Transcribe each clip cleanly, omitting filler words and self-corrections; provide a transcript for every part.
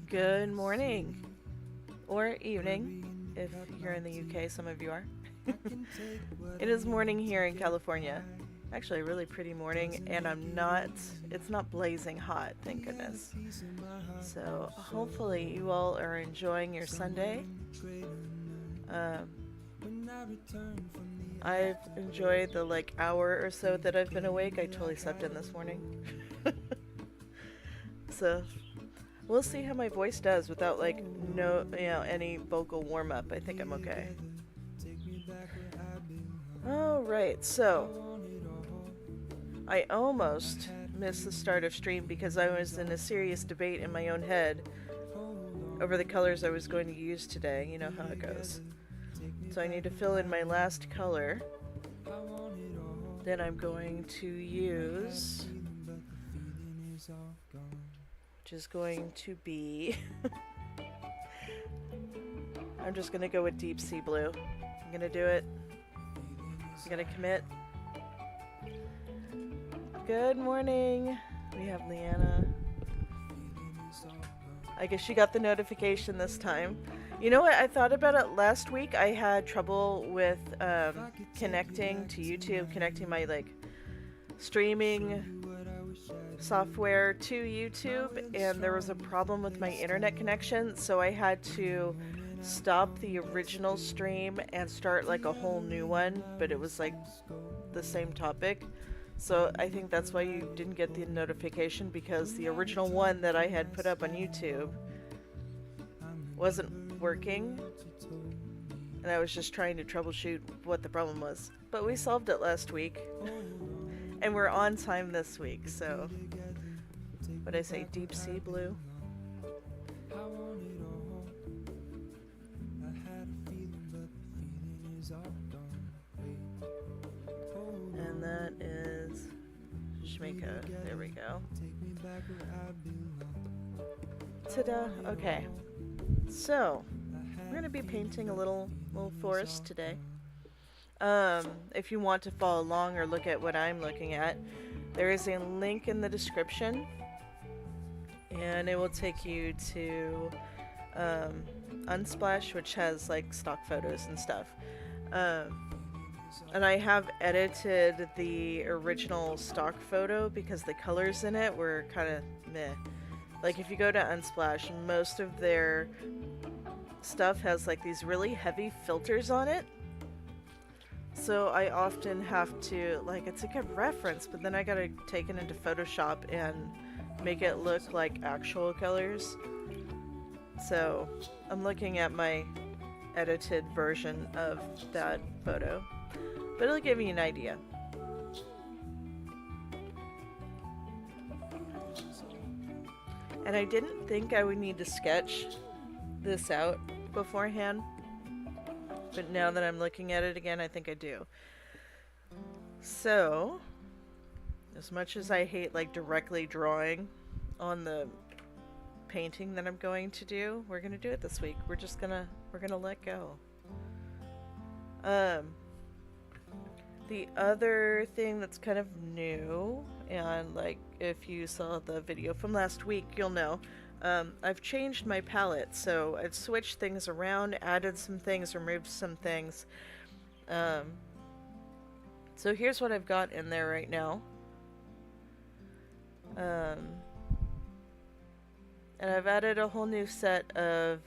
Good morning or evening if you're in the UK, some of you are. It is morning here in California. Actually, a really pretty morning, and it's not blazing hot, thank goodness. So, hopefully, you all are enjoying your Sunday. Um, I've enjoyed the hour or so that I've been awake. I totally slept in this morning. So, we'll see how my voice does without any vocal warm up. I think I'm okay. All right, so I almost missed the start of stream because I was in a serious debate in my own head over the colors I was going to use today. You know how it goes. So I need to fill in my last color. Then I'm going to use, which is going to be, I'm just going to go with deep sea blue. I'm going to do it. I'm going to commit. Good morning. We have Leanna. I guess she got the notification this time. You know what? I thought about it last week. I had trouble with connecting to YouTube, connecting my streaming software to YouTube, and there was a problem with my internet connection, so I had to stop the original stream and start a whole new one, but it was the same topic. So I think that's why you didn't get the notification, because the original one that I had put up on YouTube wasn't working, and I was just trying to troubleshoot what the problem was. But we solved it last week, and we're on time this week, so what'd I say, deep sea blue? And that is Jamaica. There we go. Ta-da! Okay. So, we're going to be painting a little forest today. If you want to follow along or look at what I'm looking at, there is a link in the description, and it will take you to Unsplash, which has stock photos and stuff. And I have edited the original stock photo because the colors in it were kind of meh. If you go to Unsplash, most of their stuff has these really heavy filters on it. So I often have to, it's a good reference, but then I gotta take it into Photoshop and make it look like actual colors. So I'm looking at my edited version of that photo, but it'll give you an idea. And I didn't think I would need to sketch this out beforehand, but now that I'm looking at it again, I think I do. So, as much as I hate directly drawing on the painting that I'm going to do, we're gonna do it this week. We're gonna let go. The other thing that's kind of new, and if you saw the video from last week, you'll know, I've changed my palette. So I've switched things around, added some things, removed some things. So here's what I've got in there right now. And I've added a whole new set of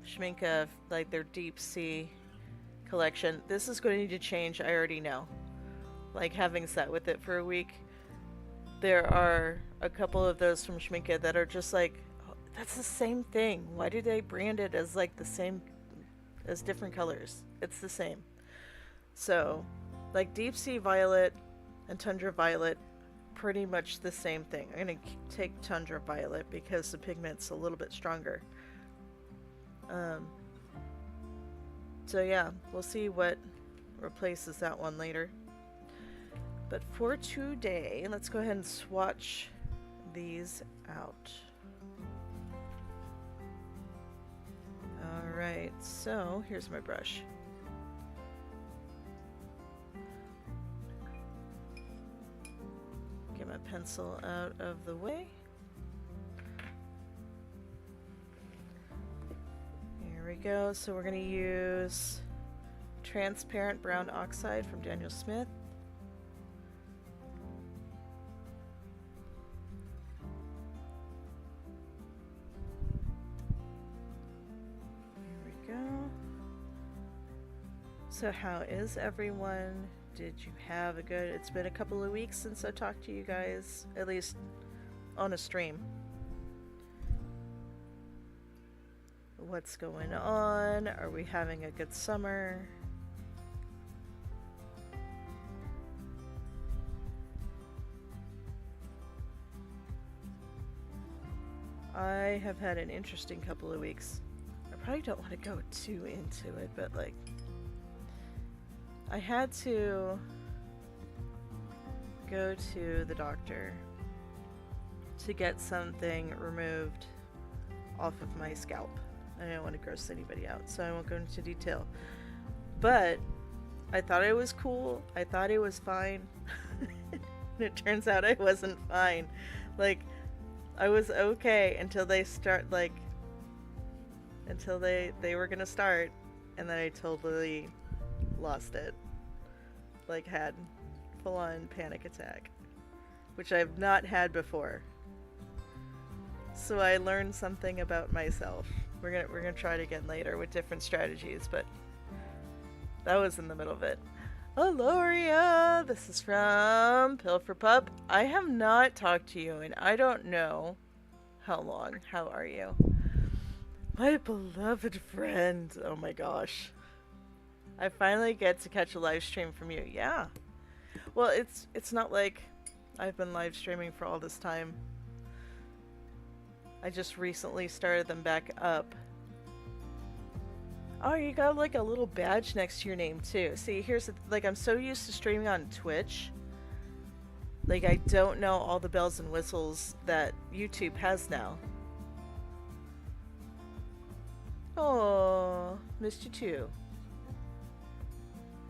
Schminke, their deep sea collection. This is going to need to change, I already know. Having sat with it for a week, there are a couple of those from Schminke that are just oh, that's the same thing. Why do they brand it as the same, as different colors? It's the same. So, deep sea violet and tundra violet, pretty much the same thing. I'm going to take tundra violet because the pigment's a little bit stronger. So yeah, we'll see what replaces that one later. But for today, let's go ahead and swatch these out. Alright, so here's my brush. Get my pencil out of the way. go. So we're going to use transparent brown oxide from Daniel Smith. Here we go. So how is everyone? Did you have a good... It's been a couple of weeks since I talked to you guys, at least on a stream. What's going on? Are we having a good summer? I have had an interesting couple of weeks. I probably don't want to go too into it, but like... I had to go to the doctor to get something removed off of my scalp. I don't want to gross anybody out, so I won't go into detail. But I thought it was cool. I thought it was fine. And it turns out I wasn't fine. Like, I was okay until they start, like, until they were gonna start, and then I totally lost it. Like, had full-on panic attack, which I've not had before. So I learned something about myself. We're gonna try it again later with different strategies, but that was in the middle of it. Aloria, this is from Pill for Pup. I have not talked to you, and I don't know how long. How are you? My beloved friend. Oh my gosh. I finally get to catch a live stream from you. Yeah. Well, it's not like I've been live streaming for all this time. I just recently started them back up. Oh, you got like a little badge next to your name too. See, here's the, like, I'm so used to streaming on Twitch. Like, I don't know all the bells and whistles that YouTube has now. Oh, missed you too.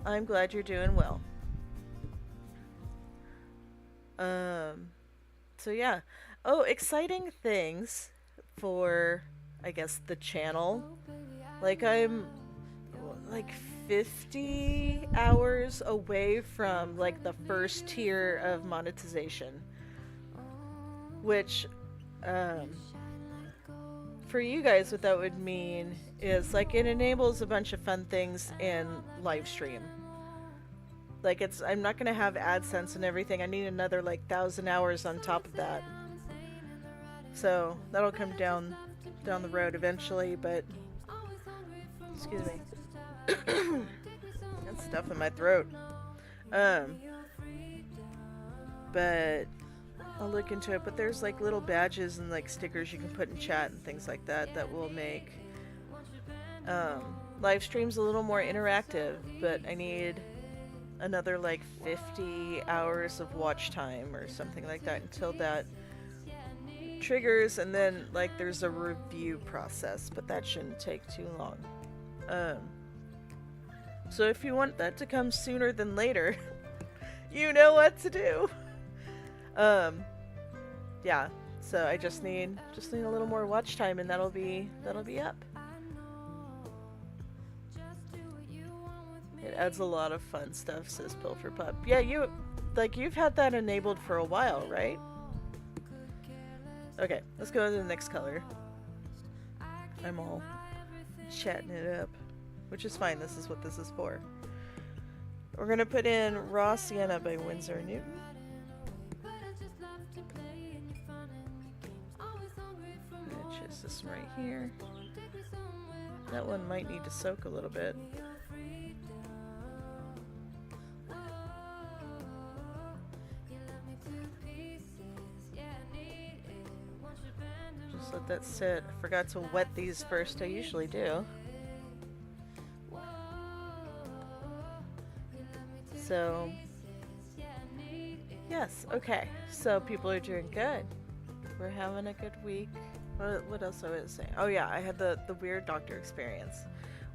I'm glad you're doing well. So yeah. Oh, exciting things for, I guess, the channel. Like, I'm like 50 hours away from like the first tier of monetization, which for you guys what that would mean is like it enables a bunch of fun things in live stream. Like, it's, I'm not gonna have AdSense and everything. I need another like 1,000 hours on top of that. So that'll come down the road eventually, but excuse me. Got stuff in my throat. But I'll look into it. But there's like little badges and like stickers you can put in chat and things like that that will make live streams a little more interactive. But I need another like 50 hours of watch time or something like that until that triggers, and then like there's a review process, but that shouldn't take too long. So if you want that to come sooner than later, you know what to do. Yeah, so I just need a little more watch time, and that'll be up. It adds a lot of fun stuff, says Pill for Pup. Yeah, you've had that enabled for a while, right? Okay, let's go to the next color. I'm all chatting it up, which is fine. This is what this is for. We're gonna put in Raw Sienna by Winsor Newton. Just this one right here. That one might need to soak a little bit. Just let that sit. I forgot to wet these first. I usually do. So, yes, okay. So people are doing good. We're having a good week. What else I was saying? Oh yeah, I had the weird doctor experience.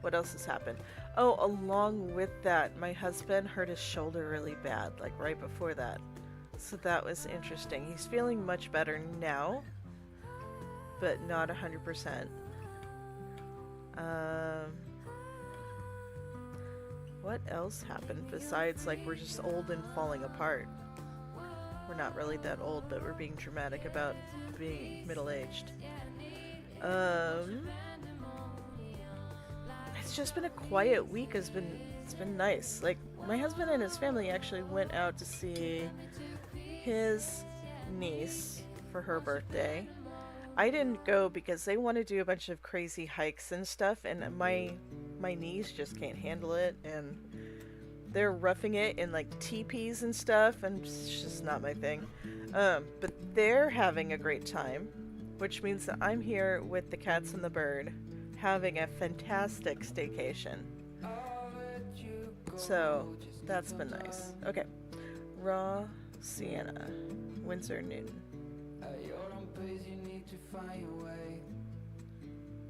What else has happened? Oh, along with that, my husband hurt his shoulder really bad, like right before that. So that was interesting. He's feeling much better now, but not 100%. Um, what else happened besides like we're just old and falling apart? We're not really that old, but we're being dramatic about being middle-aged. Um, it's just been a quiet week. It's been nice. Like my husband and his family actually went out to see his niece for her birthday. I didn't go because they want to do a bunch of crazy hikes and stuff, and my knees just can't handle it, and they're roughing it in like teepees and stuff, and it's just not my thing. But they're having a great time, which means that I'm here with the cats and the bird, having a fantastic staycation. So that's been nice. Okay, raw sienna, Winsor Newton.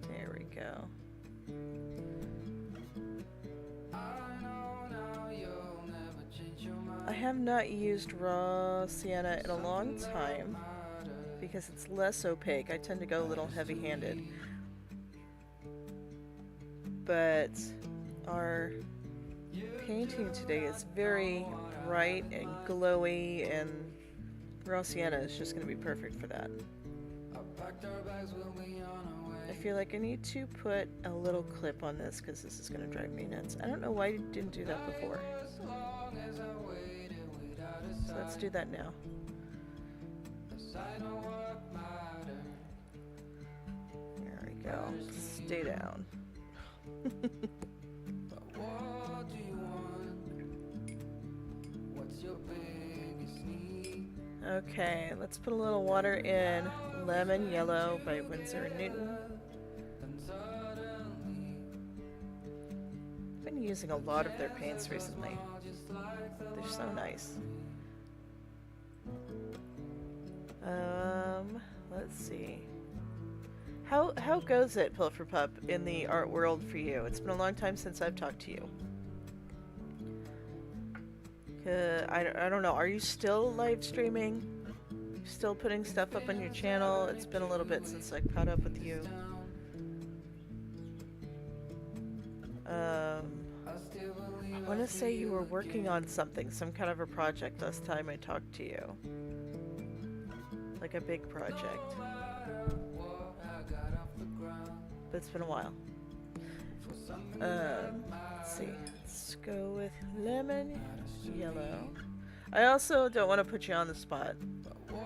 There we go. I have not used raw sienna in a long time because it's less opaque. I tend to go a little heavy-handed. But our painting today is very bright and glowy, and raw sienna is just going to be perfect for that. I feel like I need to put a little clip on this because this is going to drive me nuts. I don't know why I didn't do that before. So let's do that now. There we go. Stay down. Okay, let's put a little water in Lemon Yellow by Winsor & Newton. I've been using a lot of their paints recently. They're so nice. Let's see. How goes it, Pilfer Pup, in the art world for you? It's been a long time since I've talked to you. I don't know. Are you still live streaming? Still putting stuff up on your channel? It's been a little bit since I caught up with you. I want to say you were working on something, some kind of a project last time I talked to you. Like a big project. But it's been a while. Let's see. Let's go with Lemon Yellow. I also don't want to put you on the spot.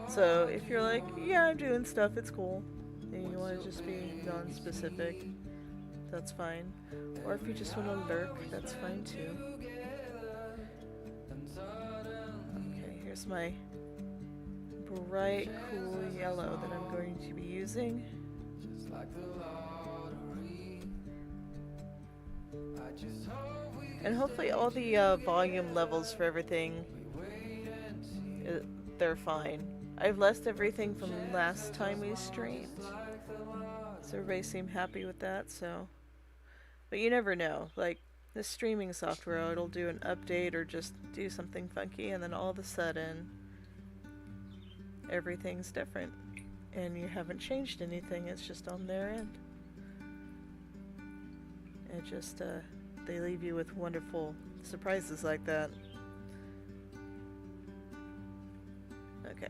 So if you're like, yeah, I'm doing stuff, it's cool, and you want to just be non-specific, that's fine. Or if you just want to lurk, that's fine too. Okay, here's my bright, cool yellow that I'm going to be using. And hopefully all the volume levels for everything, they're fine. I've left everything from last time we streamed, so everybody seemed happy with that, so. But you never know, like, this streaming software, it'll do an update or just do something funky, and then all of a sudden, everything's different. And you haven't changed anything, it's just on their end. It just, they leave you with wonderful surprises like that. Okay.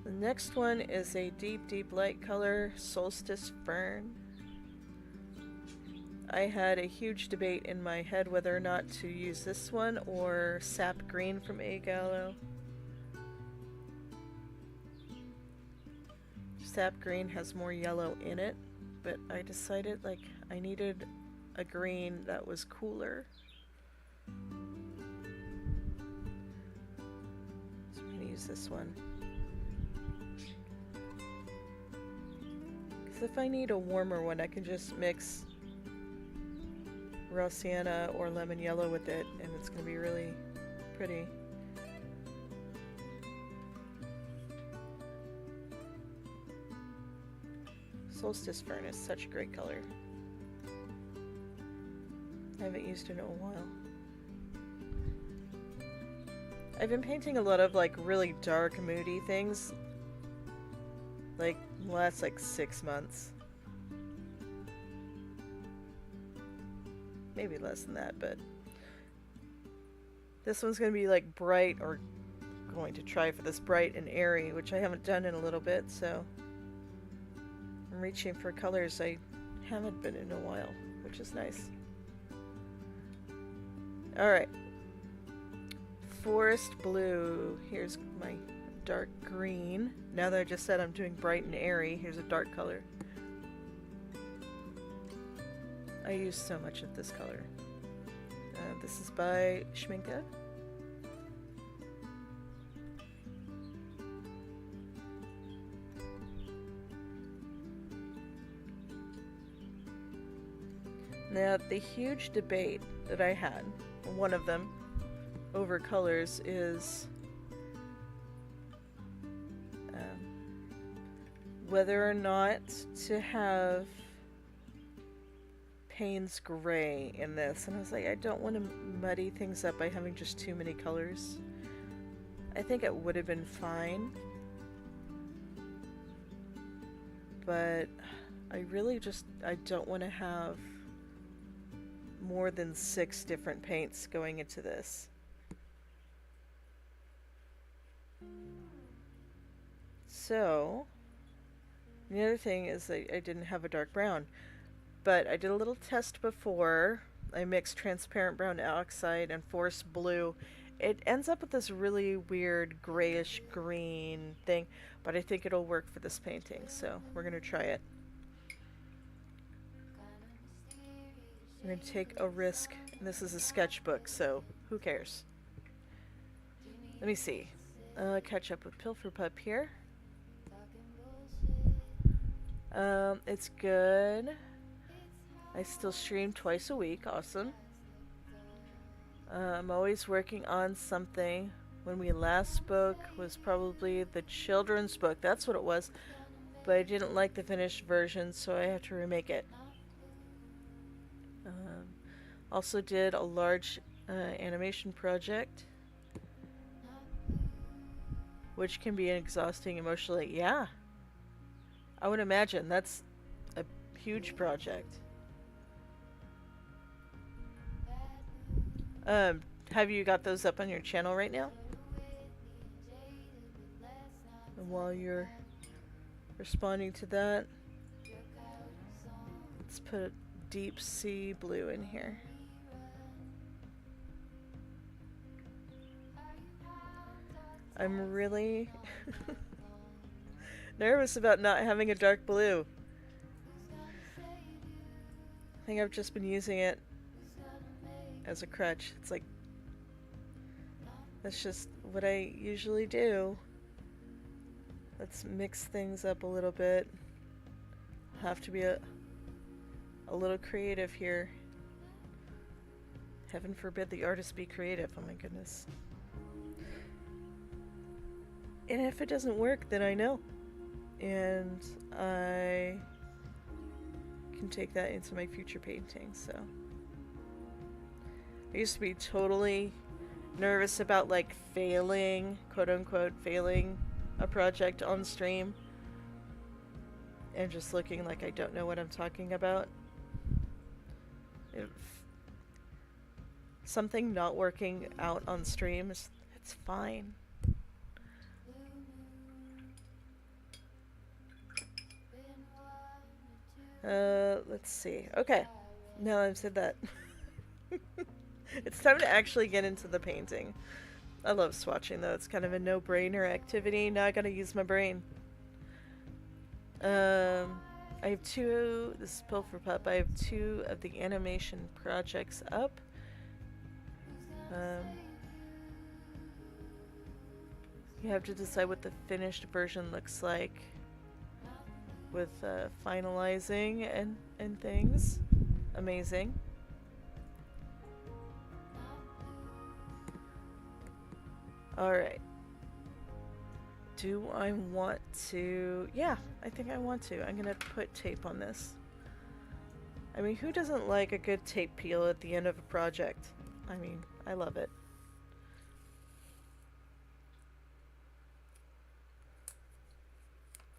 The next one is a deep, deep light color, Solstice Fern. I had a huge debate in my head whether or not to use this one or Sap Green from Gallo. Sap Green has more yellow in it, but I decided like I needed a green that was cooler. So I'm gonna use this one. Because if I need a warmer one, I can just mix raw sienna or lemon yellow with it, and it's gonna be really pretty. Solstice Fern is such a great color. I haven't used it in a while. I've been painting a lot of like really dark, moody things like the last like 6 months. maybe less than that, but this one's going to be like bright, or going to try for this bright and airy, which I haven't done in a little bit, so I'm reaching for colors I haven't been in a while, which is nice. Alright. Forest blue. Here's my dark green. Now that I just said I'm doing bright and airy, here's a dark color. I use so much of this color. This is by Schminke. Now, the huge debate that I had, one of them, over colors is whether or not to have Payne's gray in this. And I was like, I don't want to muddy things up by having just too many colors. I think it would have been fine, but I really just, I don't want to have more than 6 different paints going into this. So, the other thing is I didn't have a dark brown, but I did a little test before. I mixed transparent brown oxide and forest blue. It ends up with this really weird grayish green thing, but I think it'll work for this painting, so we're going to try it. I'm going to take a risk. This is a sketchbook, so who cares? Let me see. Catch up with Pilfer Pup here. It's good. I still stream twice a week. Awesome. I'm always working on something. When we last spoke was probably the children's book. That's what it was. But I didn't like the finished version, so I have to remake it. Also did a large animation project, which can be exhausting emotionally. Yeah, I would imagine that's a huge project. Have you got those up on your channel right now? And while you're responding to that, let's put a deep sea blue in here. I'm really nervous about not having a dark blue. I think I've just been using it as a crutch. It's like, that's just what I usually do. Let's mix things up a little bit. Have to be a little creative here. Heaven forbid the artist be creative. Oh my goodness. And if it doesn't work, then I know. And I can take that into my future paintings, so. I used to be totally nervous about like failing, quote unquote, failing a project on stream. And just looking like I don't know what I'm talking about. Something not working out on stream, it's fine. Let's see. Okay, now I've said that. It's time to actually get into the painting. I love swatching though, it's kind of a no-brainer activity. Now I gotta use my brain. I have 2, this is Pilfer Pup, I have 2 of the animation projects up. You have to decide what the finished version looks like with finalizing and things. Amazing. Alright. Do I want to? Yeah, I think I want to. I'm gonna put tape on this. I mean, who doesn't like a good tape peel at the end of a project? I mean, I love it.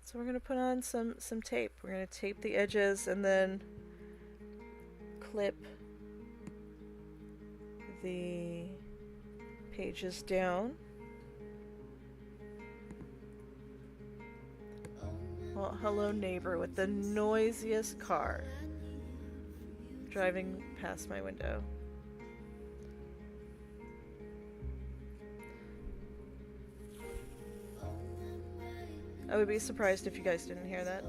So we're gonna put on some tape. We're gonna tape the edges and then clip the pages down. Well, hello neighbor with the noisiest car driving past my window. I would be surprised if you guys didn't hear that.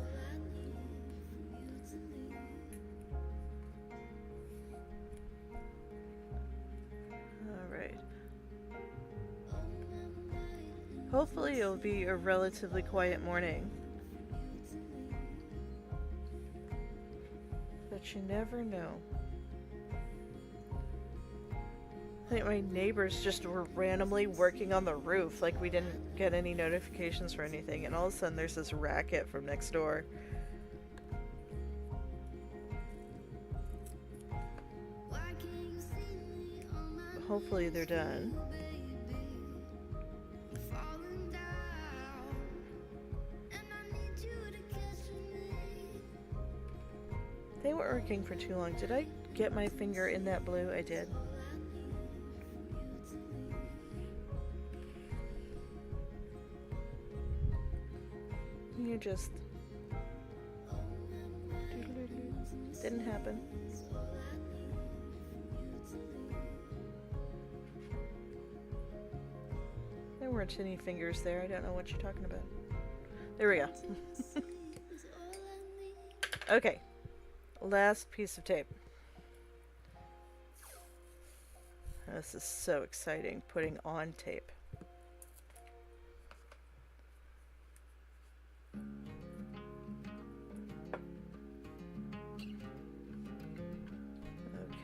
Alright. Hopefully it'll be a relatively quiet morning. But you never know. I think my neighbors just were randomly working on the roof, like we didn't get any notifications for anything, and all of a sudden there's this racket from next door. Hopefully they're done. They weren't working for too long. Did I get my finger in that blue? I did. You just... didn't happen. There weren't any fingers there. I don't know what you're talking about. There we go. Okay. Last piece of tape. This is so exciting, putting on tape.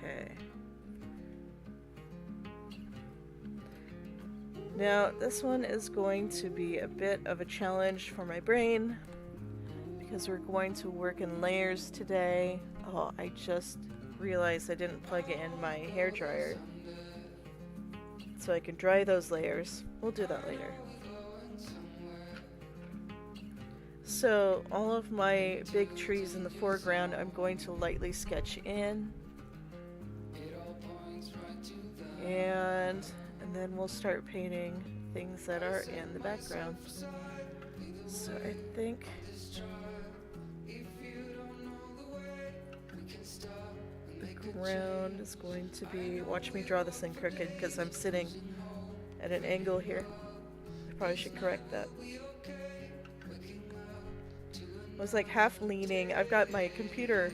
Okay. Now, this one is going to be a bit of a challenge for my brain because we're going to work in layers today. Oh, I just realized I didn't plug in my hairdryer so I can dry those layers. We'll do that later. So all of my big trees in the foreground I'm going to lightly sketch in, and then we'll start painting things that are in the background. So I think the ground is going to be, watch me draw this thing crooked because I'm sitting at an angle here. I probably should correct that. I was like half leaning. I've got my computer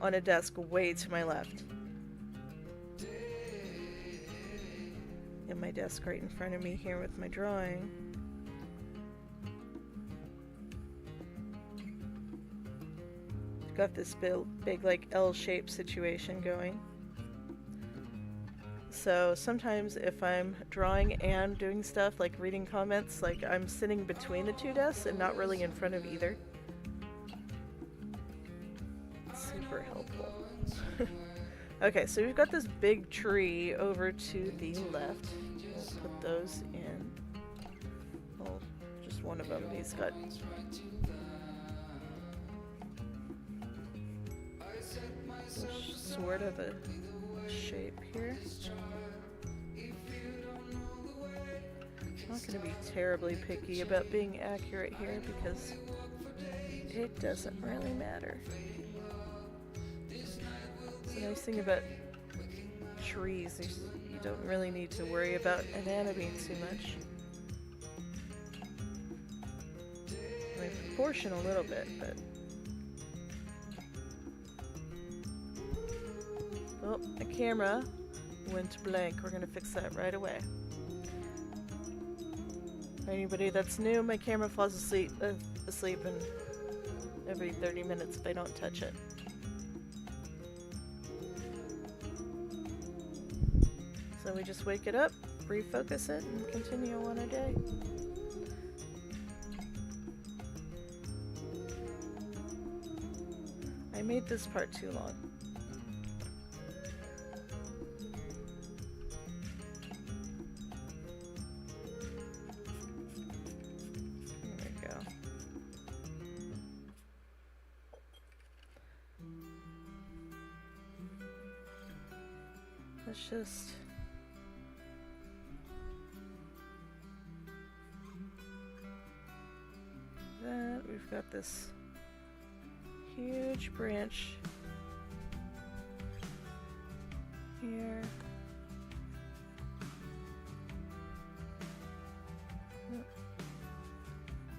on a desk way to my left. And my desk right in front of me here with my drawing. Got this big like L-shaped situation going. So sometimes if I'm drawing and doing stuff like reading comments, like I'm sitting between the two desks and not really in front of either. Super helpful. Okay, so we've got this big tree over to the left. We'll put those in. Well, just one of them. He's got sort of a shape here. I'm not going to be terribly picky about being accurate here because it doesn't really matter. The nice thing about trees is you don't really need to worry about anatomy too much. I mean, proportion a little bit, but... Oh, the camera went blank. We're gonna fix that right away. For anybody that's new, my camera falls asleep in every 30 minutes if I don't touch it. So we just wake it up, refocus it, and continue on our day. I made this part too long. There we go. Let's just got this huge branch here.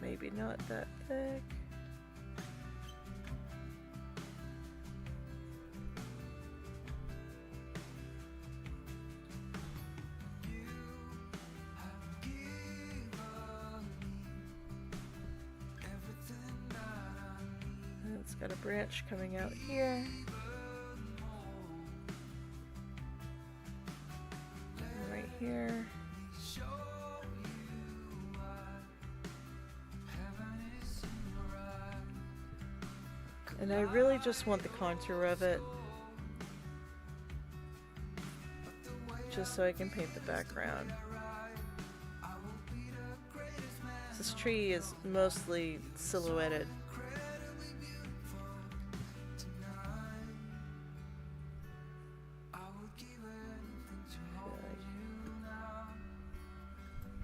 Maybe not that thick. And it's got a branch coming out here. And right here. And I really just want the contour of it, just so I can paint the background. This tree is mostly silhouetted.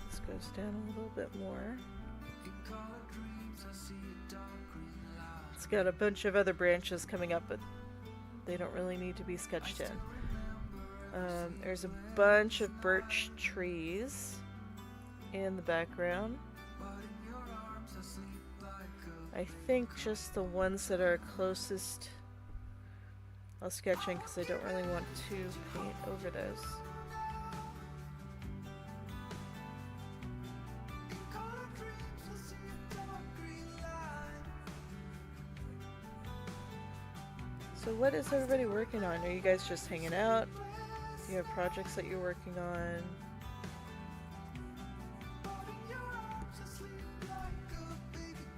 This goes down a little bit more. It's got a bunch of other branches coming up, but they don't really need to be sketched in. There's a bunch of birch trees in the background. I think just the ones that are closest I'll sketch in because I don't really want to paint over those. So what is everybody working on? Are you guys just hanging out? Do you have projects that you're working on?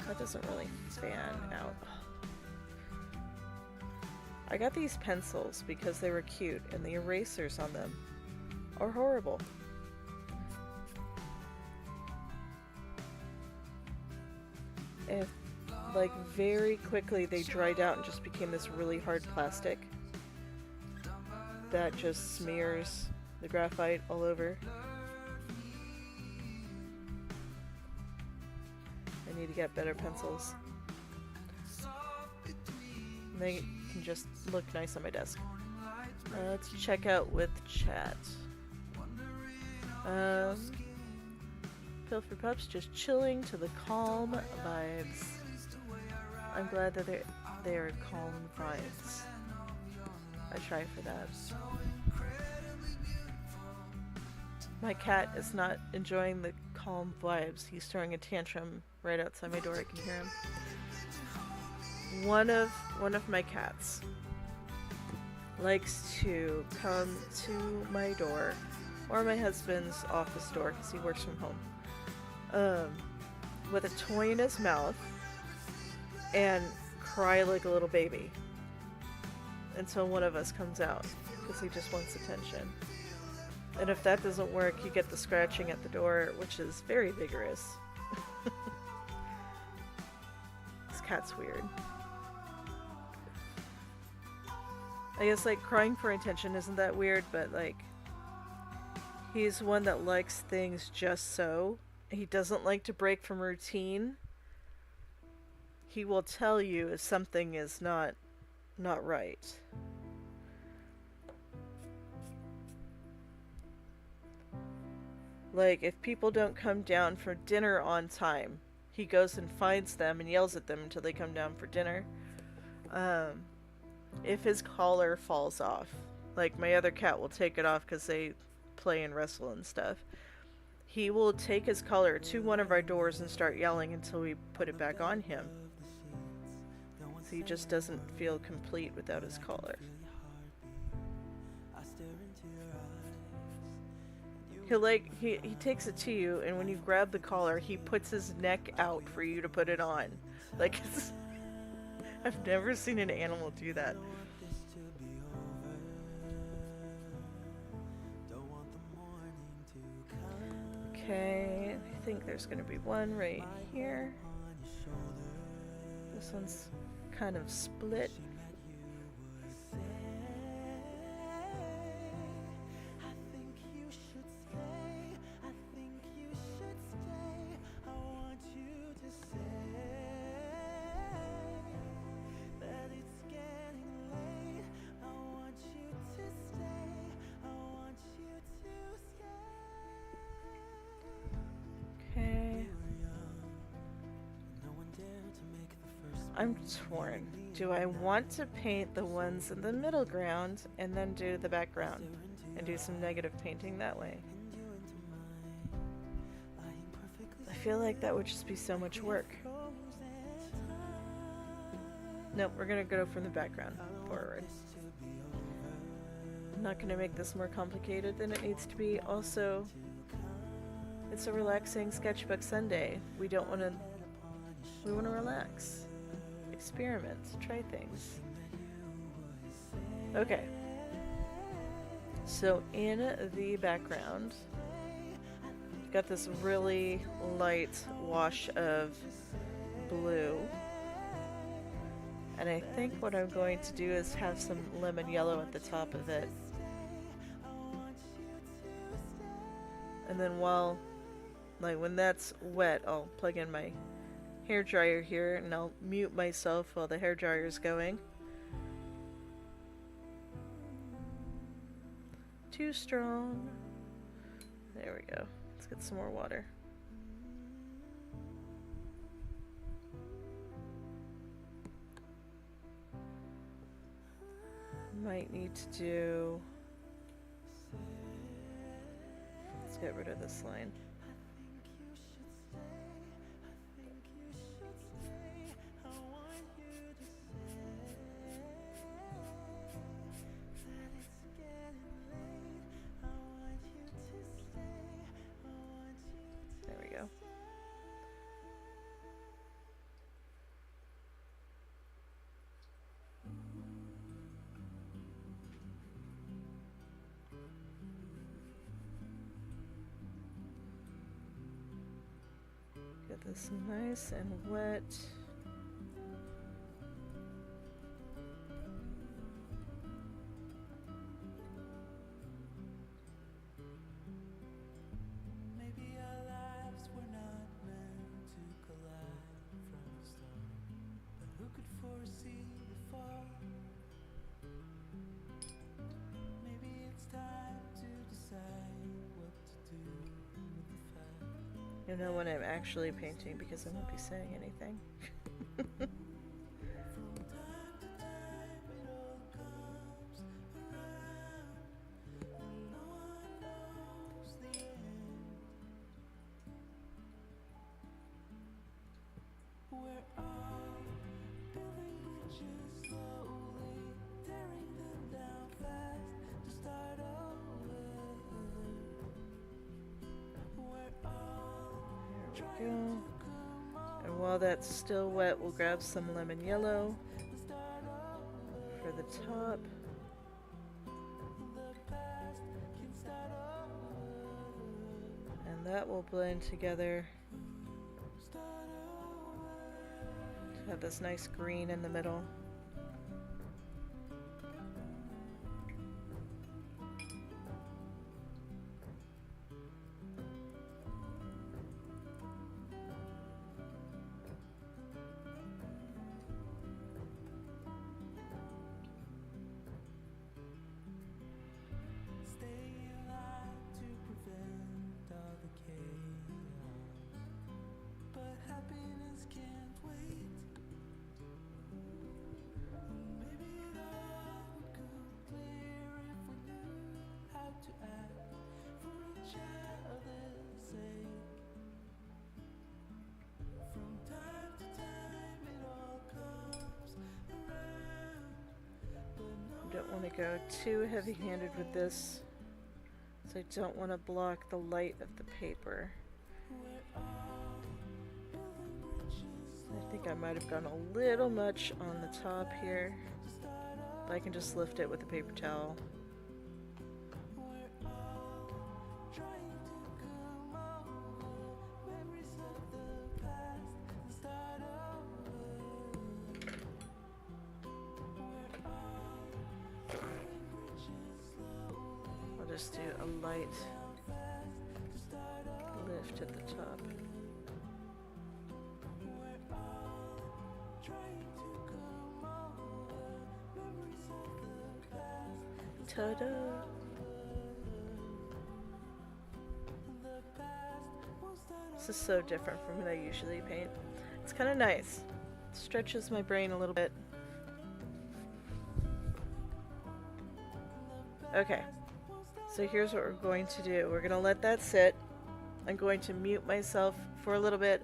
That doesn't really fan out. I got these pencils because they were cute and the erasers on them are horrible. And like very quickly they dried out and just became this really hard plastic that just smears the graphite all over. I need to get better pencils. And they can just look nice on my desk. Let's check out with chat. Pill for Pups, just chilling to the calm vibes. I'm glad that they're calm vibes. I try for that. My cat is not enjoying the calm vibes. He's throwing a tantrum right outside my door. I can hear him. One of my cats likes to come to my door or my husband's office door because he works from home with a toy in his mouth and cry like a little baby until one of us comes out because he just wants attention. And if that doesn't work, you get the scratching at the door, which is very vigorous. This cat's weird. I guess like crying for attention isn't that weird, but like he's one that likes things just so. He doesn't like to break from routine. He will tell you if something is not right. Like if people don't come down for dinner on time, he goes and finds them and yells at them until they come down for dinner. If his collar falls off, like my other cat will take it off because they play and wrestle and stuff. He will take his collar to one of our doors and start yelling until we put it back on him. So he just doesn't feel complete without his collar. He takes it to you, and when you grab the collar, he puts his neck out for you to put it on. Like I've never seen an animal do that. Okay, I think there's gonna be one right here. This one's kind of split. I'm torn. Do I want to paint the ones in the middle ground and then do the background and do some negative painting that way? I feel like that would just be so much work. Nope, we're gonna go from the background forward. I'm not gonna make this more complicated than it needs to be. Also, it's a relaxing sketchbook Sunday. We wanna relax. Experiment, try things. Okay. So in the background, got this really light wash of blue. And I think what I'm going to do is have some lemon yellow at the top of it. And then when that's wet, I'll plug in my hair dryer here and I'll mute myself while the hair dryer is going. Too strong. There we go. Let's get some more water. Might need to do... Let's get rid of this line. There we go. Get this nice and wet. Maybe our lives were not meant to collide from the start, but who could foresee the fall? Maybe it's time to decide what to do with the fact. You'll know when I'm actually painting because I won't be saying anything. From time to time it all comes around, and no one knows the end. We're all building bridges slowly, tearing them down fast to start over. We're all There we go. And while that's still wet, we'll grab some lemon yellow for the top. And that will blend together to have this nice green in the middle. stay alive to prevent all the chaos, but happiness can't wait. Maybe it all would go clear if we knew how to act for each other's sake. From time to time it all comes around, but no Don't want to go too heavy-handed with this, so I don't want to block the light of the paper. I think I might have gone a little much on the top here, but I can just lift it with a paper towel. I'll just do a light lift at the top. Ta-da! This is so different from what I usually paint. It's kind of nice. stretches my brain a little bit. Okay, so here's what we're going to do. We're going to let that sit. I'm going to mute myself for a little bit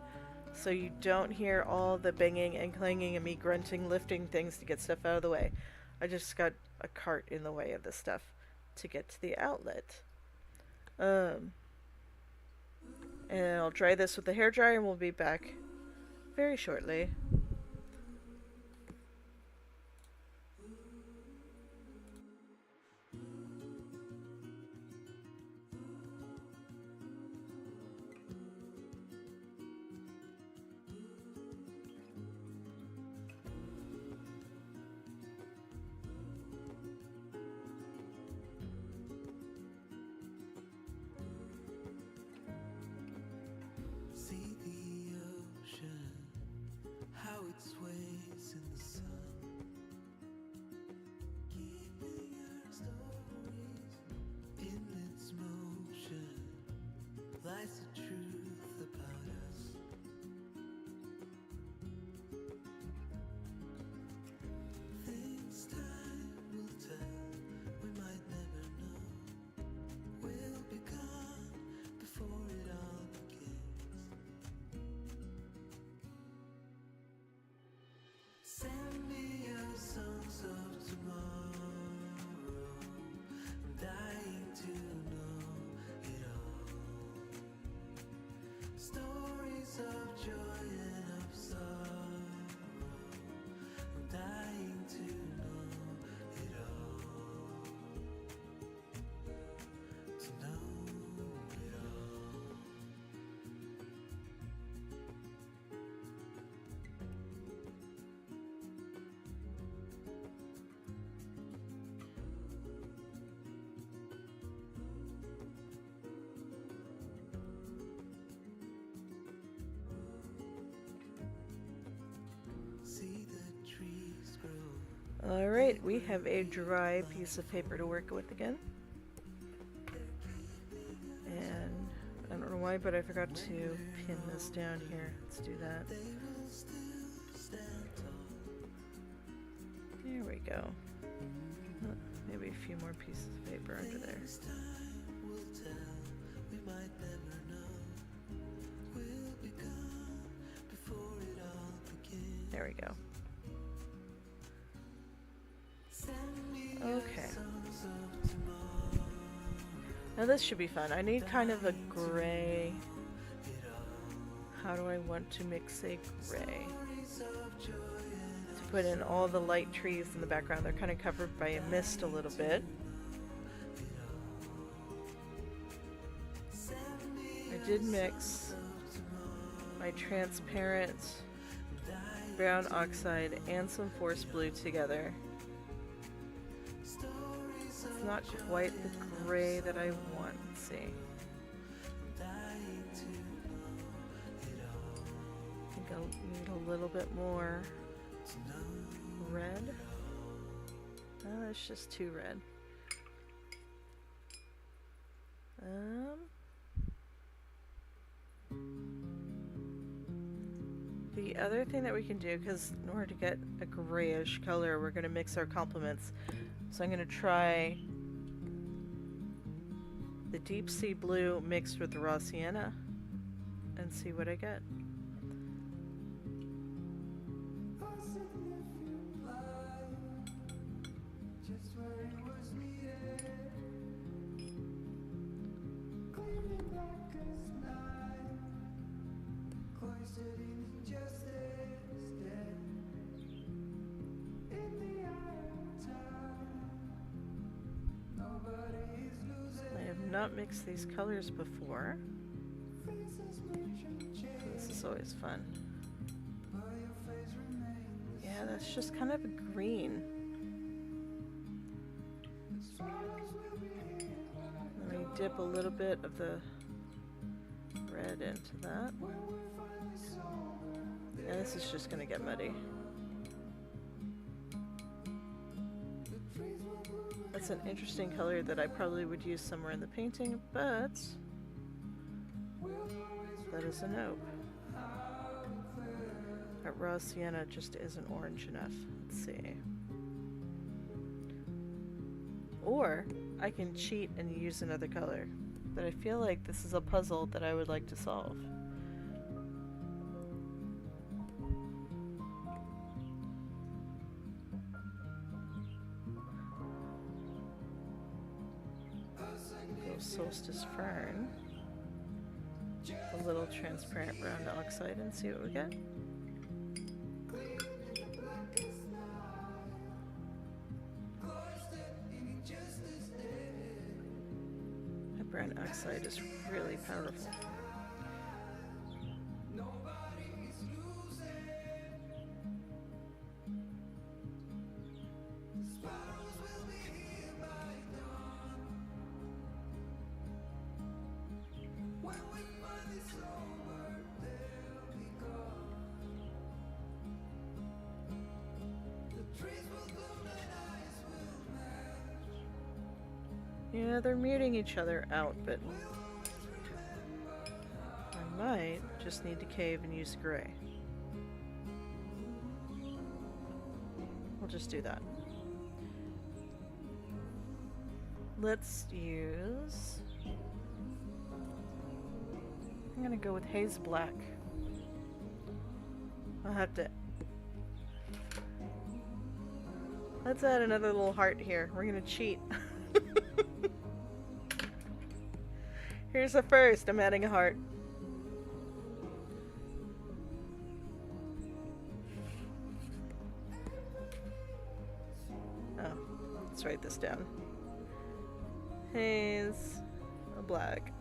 so you don't hear all the banging and clanging and me grunting, lifting things to get stuff out of the way. I just got a cart in the way of this stuff to get to the outlet. And I'll dry this with the hairdryer and we'll be back very shortly. See the ocean, how it sways in the sun, keeping our stories in its motion. Lies the truth about us. Things time will tell, we might never know. We'll be gone before it all begins. Send me your songs of tomorrow. I'm dying to know it all. Stories of joy and of sorrow. I'm dying to know it all. To know it all. See the trees grow. Alright, we have a dry piece of paper to work with again. And I don't know why, but I forgot to pin this down here. Let's do that. They will still stand tall. There we go. Oh, maybe a few more pieces of paper under there. Things time will tell, we might never know. We'll be gone before it all begins. There we go. Send me your Okay. songs of tomorrow. Now this should be fun. I need kind of a gray. It all. How do I want to mix a gray? Stories of joy and To put in all the light trees in the background. They're kind of covered by a mist a little bit. send me I did mix my transparent brown oxide and some force blue together. stories of It's not quite the gray that I want. Let's see. dying to know it all. I think I'll need a little bit more To know red. Oh, that's just too red. The other thing that we can do, because in order to get a grayish color, we're going to mix our complements. So I'm going to try the deep sea blue mixed with the raw sienna and see what I get. just where it was needed. Clearly black as night, cloistered in injustice, dead in the eye of time. Nobody is losing. I have not mixed these colors before. Faces mention change, This is always fun. but your face remains. Yeah, that's just kind of a green. Swallows will be here Let me dip a little bit of the red into that. when we're finally sober. Yeah, this is just gonna get muddy. The trees will bloom. That's an interesting color that I probably would use somewhere in the painting, but We'll always that is a nope. how it felt. That raw sienna just isn't orange enough. Let's see. Or I can cheat and use another color. But I feel like this is a puzzle that I would like to solve. Go Solstice Fern. A little transparent brown oxide and see what we get. That brown oxide is really powerful. Yeah, they're muting each other out, but I might just need to cave and use gray. We'll just do that. Let's use... I'm gonna go with Haze Black. I'll have to... Let's add another little heart here. We're gonna cheat. Here's a first. I'm adding a heart. Oh, let's write this down. Haze Black.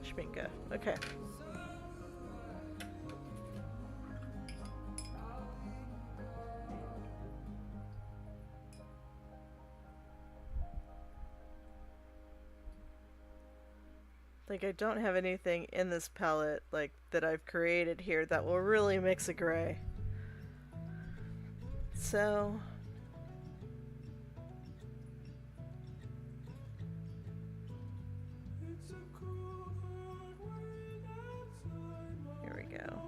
Schminka. Okay. Like, I don't have anything in this palette, like, that I've created here that will really mix a gray. So... here we go.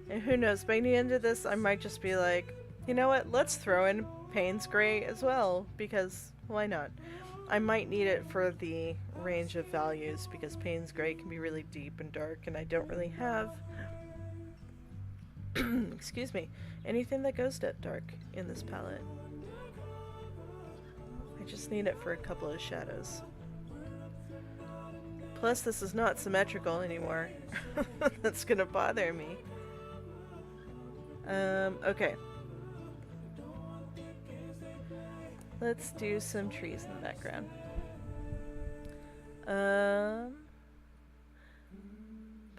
And who knows, by the end of this, I might just be like, you know what, let's throw in Payne's Gray as well, because why not? I might need it for the range of values, because Payne's Gray can be really deep and dark, and I don't really have, excuse me, anything that goes that dark in this palette. I just need it for a couple of shadows. Plus, this is not symmetrical anymore. That's gonna bother me. Okay. Let's do some trees in the background.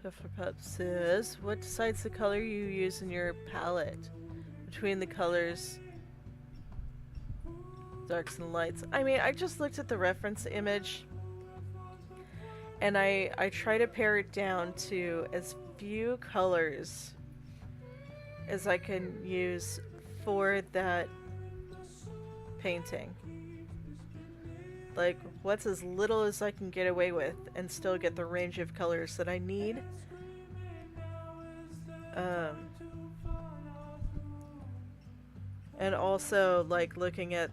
Pufferpup says, what decides the color you use in your palette? Between the colors, darks and lights. I mean, I just looked at the reference image, and I try to pare it down to as few colors as I can use for that painting. Like, what's as little as I can get away with and still get the range of colors that I need. And also, like, looking at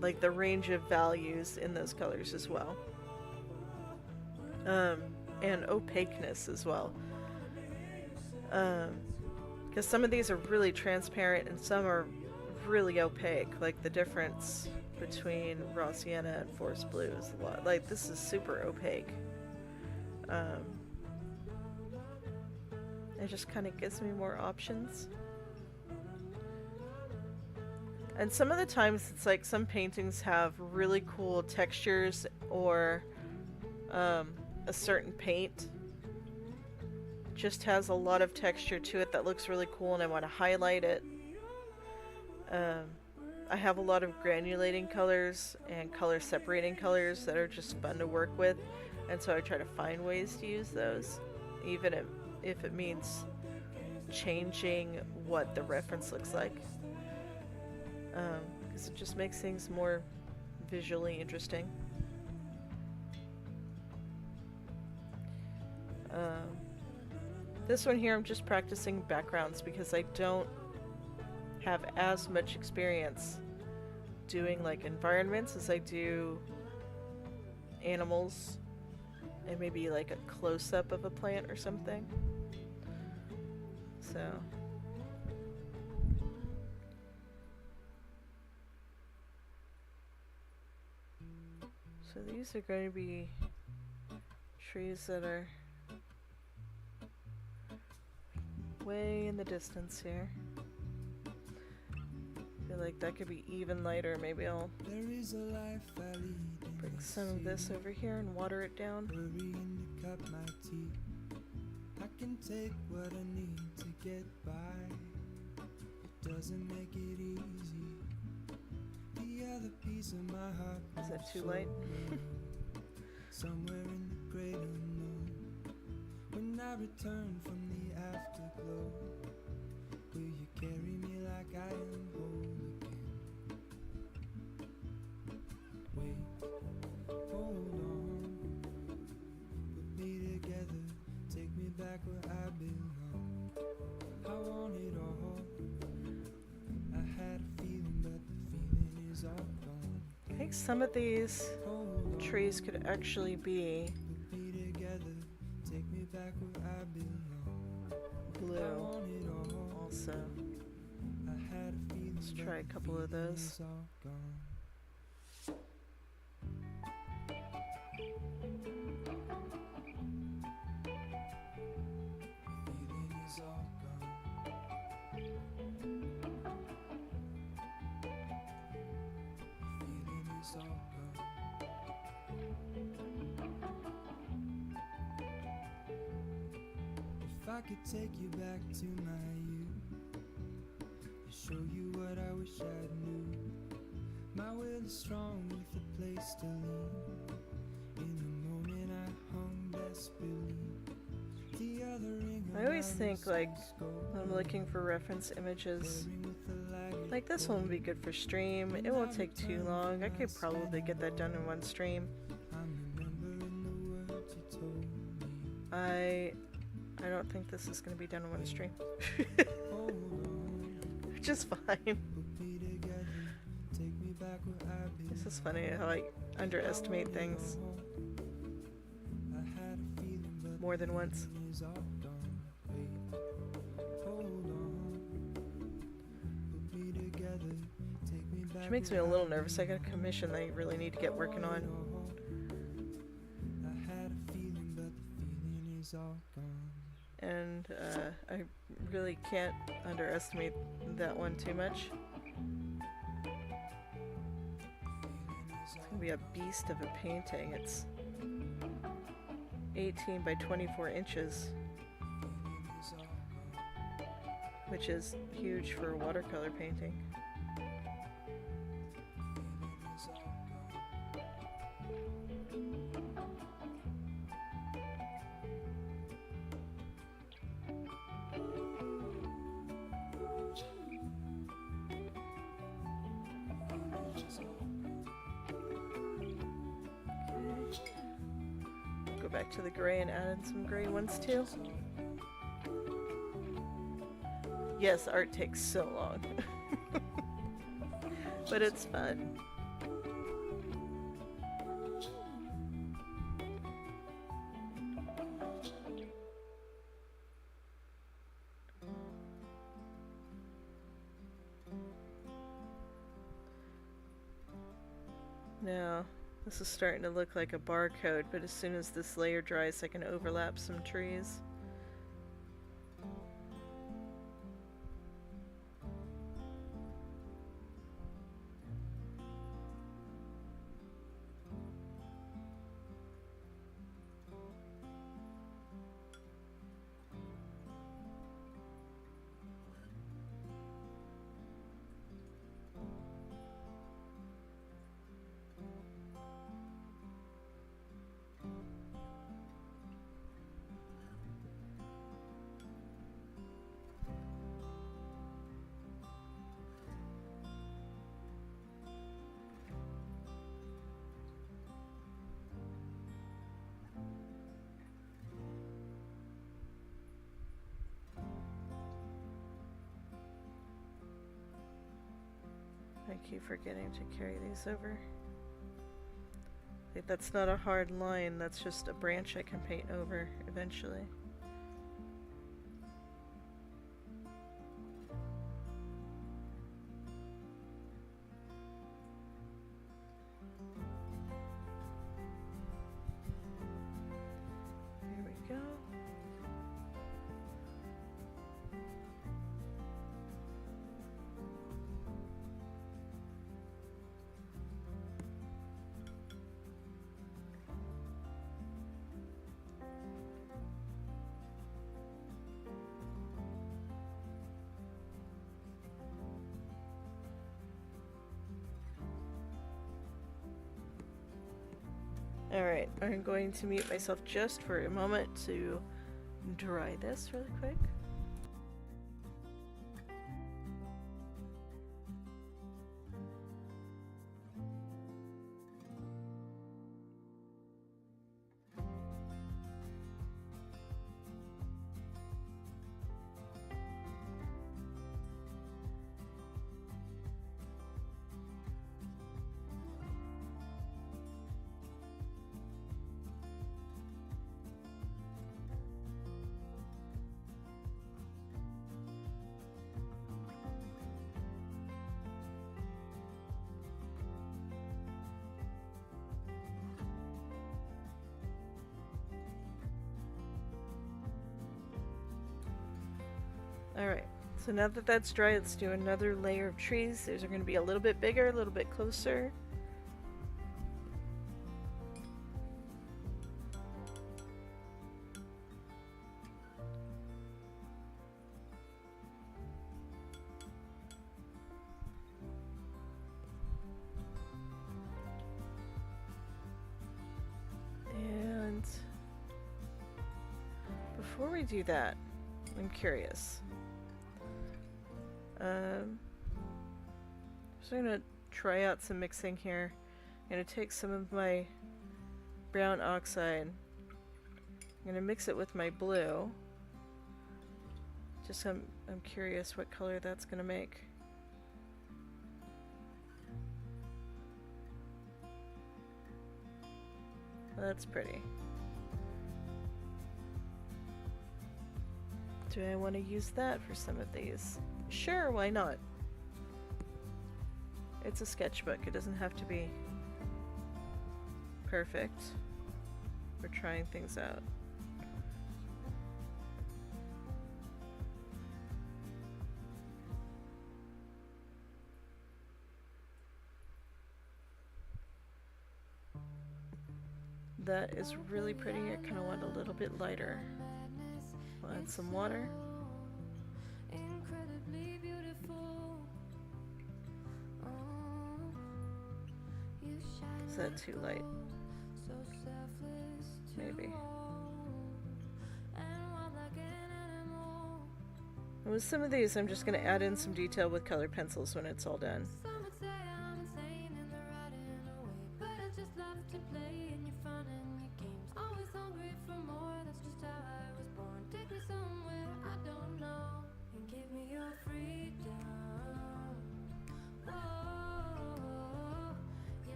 like the range of values in those colors as well. And opaqueness as well. Because some of these are really transparent and some are really opaque. Like, the difference between raw sienna and forest blue is a lot. Like, this is super opaque. It just kind of gives me more options. And some of the times it's like some paintings have really cool textures, or a certain paint just has a lot of texture to it that looks really cool and I want to highlight it. I have a lot of granulating colors and color separating colors that are just fun to work with, and so I try to find ways to use those, even if it means changing what the reference looks like, because it just makes things more visually interesting. This one here I'm just practicing backgrounds because I don't have as much experience doing like environments as I do animals and maybe like a close-up of a plant or something. So these are going to be trees that are way in the distance here. I feel like that could be even lighter. Maybe I'll bring some of this over here and water it down. I can take what I need to get by. It doesn't make it easy. The other piece of my heart is that too light? Somewhere in the great unknown. When I return from the afterglow, will you carry me like I am whole again? Wait, hold on, put me together, take me back where I belong. I want it all. I had a feeling, but the feeling is all gone. I think some of these trees could actually be blue also. Let's try a couple of those. If I could take you back to my youth and show you what I wish I knew. My will is strong with a place to lean. In the moment I hung desperately. The other ring I always think like when I'm looking for reference images, like this one would be good for stream. It won't take too long. I could probably get that done in one stream. I don't think this is going to be done in one stream. Which is fine. This is funny how I underestimate things more than once. Which makes me a little nervous. I got a commission that I really need to get working on. And I really can't underestimate that one too much. It's gonna be a beast of a painting. It's 18 by 24 inches, which is huge for a watercolor painting. Back to the gray and add in some gray ones too. Yes, art takes so long. But it's fun. Now, this is starting to look like a barcode, but as soon as this layer dries, I can overlap some trees. keep forgetting to carry these over. Like, that's not a hard line, that's just a branch I can paint over eventually. Here we go. Alright, I'm going to mute myself just for a moment to dry this really quick. Alright, so now that that's dry, let's do another layer of trees. These are going to be a little bit bigger, a little bit closer. And before we do that, I'm curious. So I'm gonna try out some mixing here. I'm gonna take some of my brown oxide. I'm gonna mix it with my blue. Just I'm curious what color that's gonna make. Well, that's pretty. Do I want to use that for some of these? Sure, why not? It's a sketchbook. It doesn't have to be perfect. We're trying things out. That is really pretty. I kind of want a little bit lighter. We'll add some water. Is that too light? Maybe. And with some of these, I'm just going to add in some detail with colored pencils when it's all done.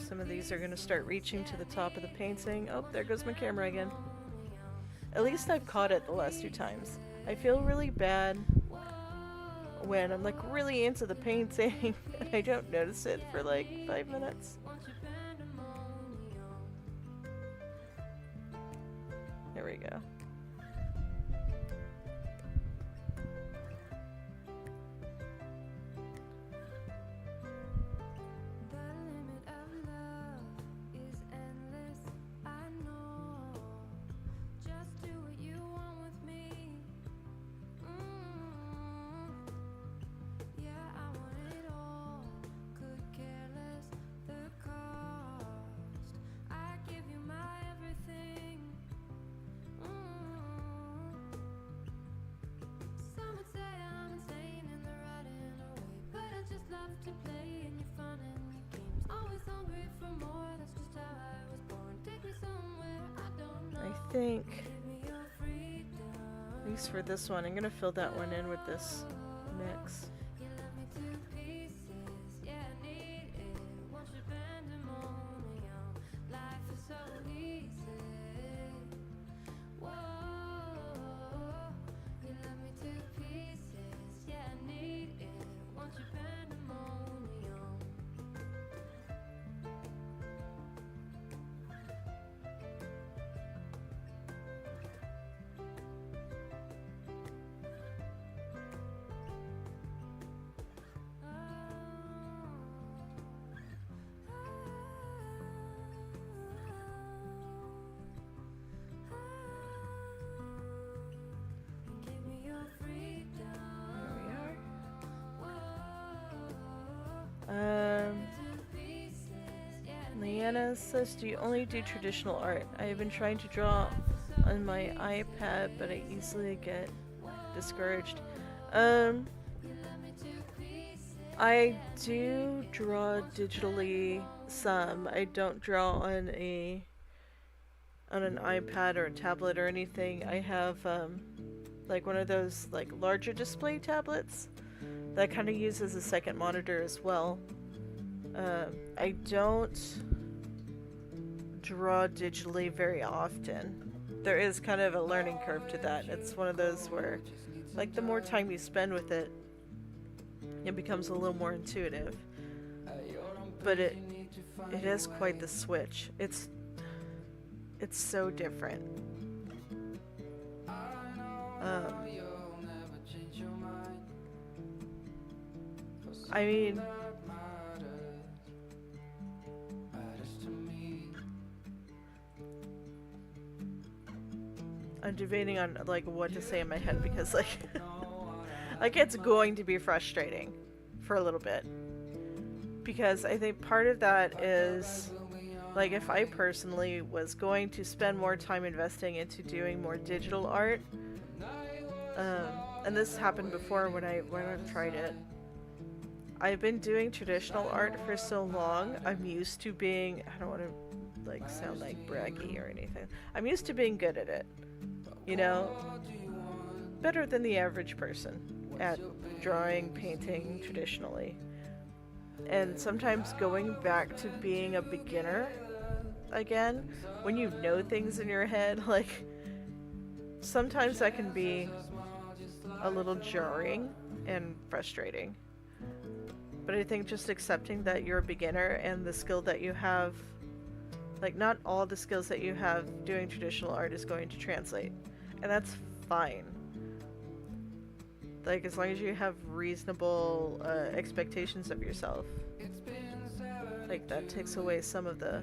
Some of these are going to start reaching to the top of the painting. Oh, there goes my camera again. At least I've caught it the last 2 times. I feel really bad when I'm like really into the painting and I don't notice it for like 5 minutes. There we go. I think, at least for this one, I'm going to fill that one in with this mix. Anna says, do you only do traditional art? I have been trying to draw on my iPad, but I easily get discouraged. I do draw digitally some. I don't draw on an iPad or a tablet or anything. I have like one of those like larger display tablets that kind of uses a second monitor as well. I don't draw digitally very often. There is kind of a learning curve to that. It's one of those where, like, the more time you spend with it, it becomes a little more intuitive. But it is quite the switch. It's so different. I mean, I'm debating on like what to say in my head because like like it's going to be frustrating for a little bit. Because I think part of that is like if I personally was going to spend more time investing into doing more digital art, and this happened before when I tried it. I've been doing traditional art for so long. I'm used to being, I don't want to like sound like braggy or anything. I'm used to being good at it. You know, better than the average person at drawing, painting traditionally. And sometimes going back to being a beginner again, when you know things in your head, like sometimes that can be a little jarring and frustrating. But I think just accepting that you're a beginner and the skill that you have, like not all the skills that you have doing traditional art is going to translate. And that's fine. Like as long as you have reasonable expectations of yourself. Like that takes away some of the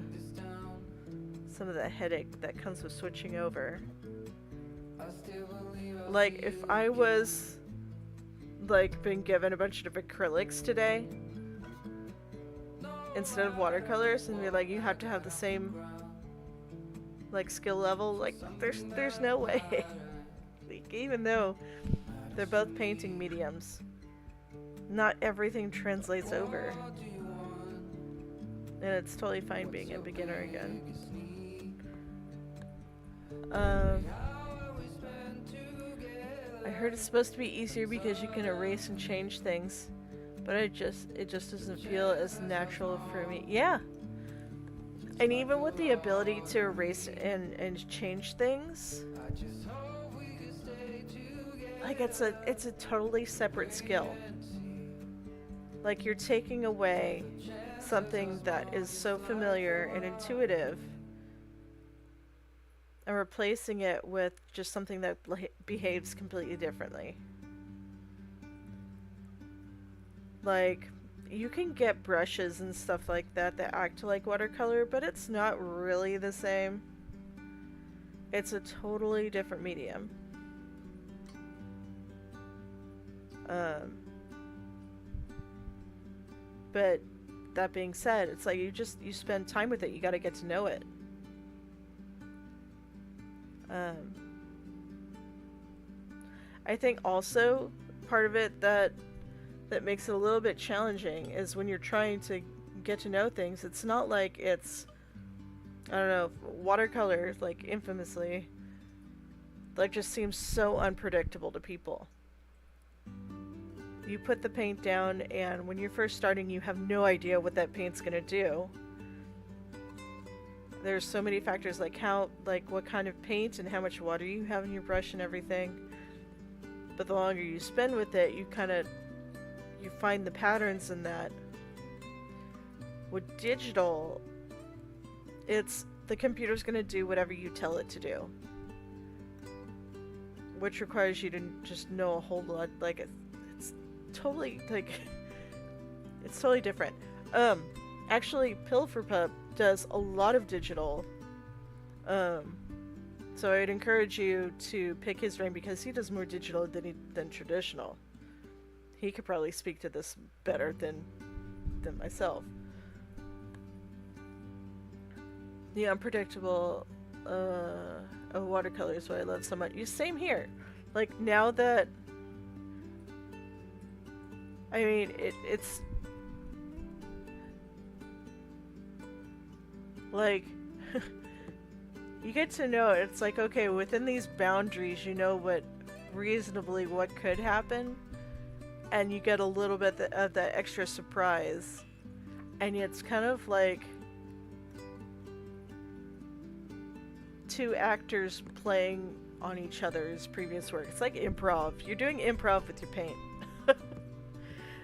headache that comes with switching over. Like if I was like been given a bunch of acrylics today instead of watercolors and be like you have to have the same like skill level, like there's no way. Like, even though they're both painting mediums, not everything translates over. And it's totally fine being a beginner again. I heard it's supposed to be easier because you can erase and change things, but it just doesn't feel as natural for me. Yeah. And even with the ability to erase and change things, like it's a totally separate skill. Like you're taking away something that is so familiar and intuitive and replacing it with just something that behaves completely differently. Like, you can get brushes and stuff like that that act like watercolor, but it's not really the same. It's a totally different medium. But that being said, it's like you spend time with it. You got to get to know it. I think also part of it that makes it a little bit challenging is when you're trying to get to know things. It's not like it's, I don't know, watercolor, like infamously, like just seems so unpredictable to people. You put the paint down and when you're first starting you have no idea what that paint's gonna do. There's so many factors like what kind of paint and how much water you have in your brush and everything. But the longer you spend with it, you find the patterns in that. With digital, it's the computer's gonna do whatever you tell it to do. Which requires you to just know a whole lot, like it's totally different. Actually Pilferpup does a lot of digital. So I'd encourage you to pick his brain because he does more digital than traditional. He could probably speak to this better than myself. The unpredictable of watercolors, what I love so much. Same here. Like, now that I mean, it's like you get to know it. It's like, okay, within these boundaries, you know what reasonably what could happen, and you get a little bit of that extra surprise, and it's kind of like two actors playing on each other's previous work. It's like improv. You're doing improv with your paint.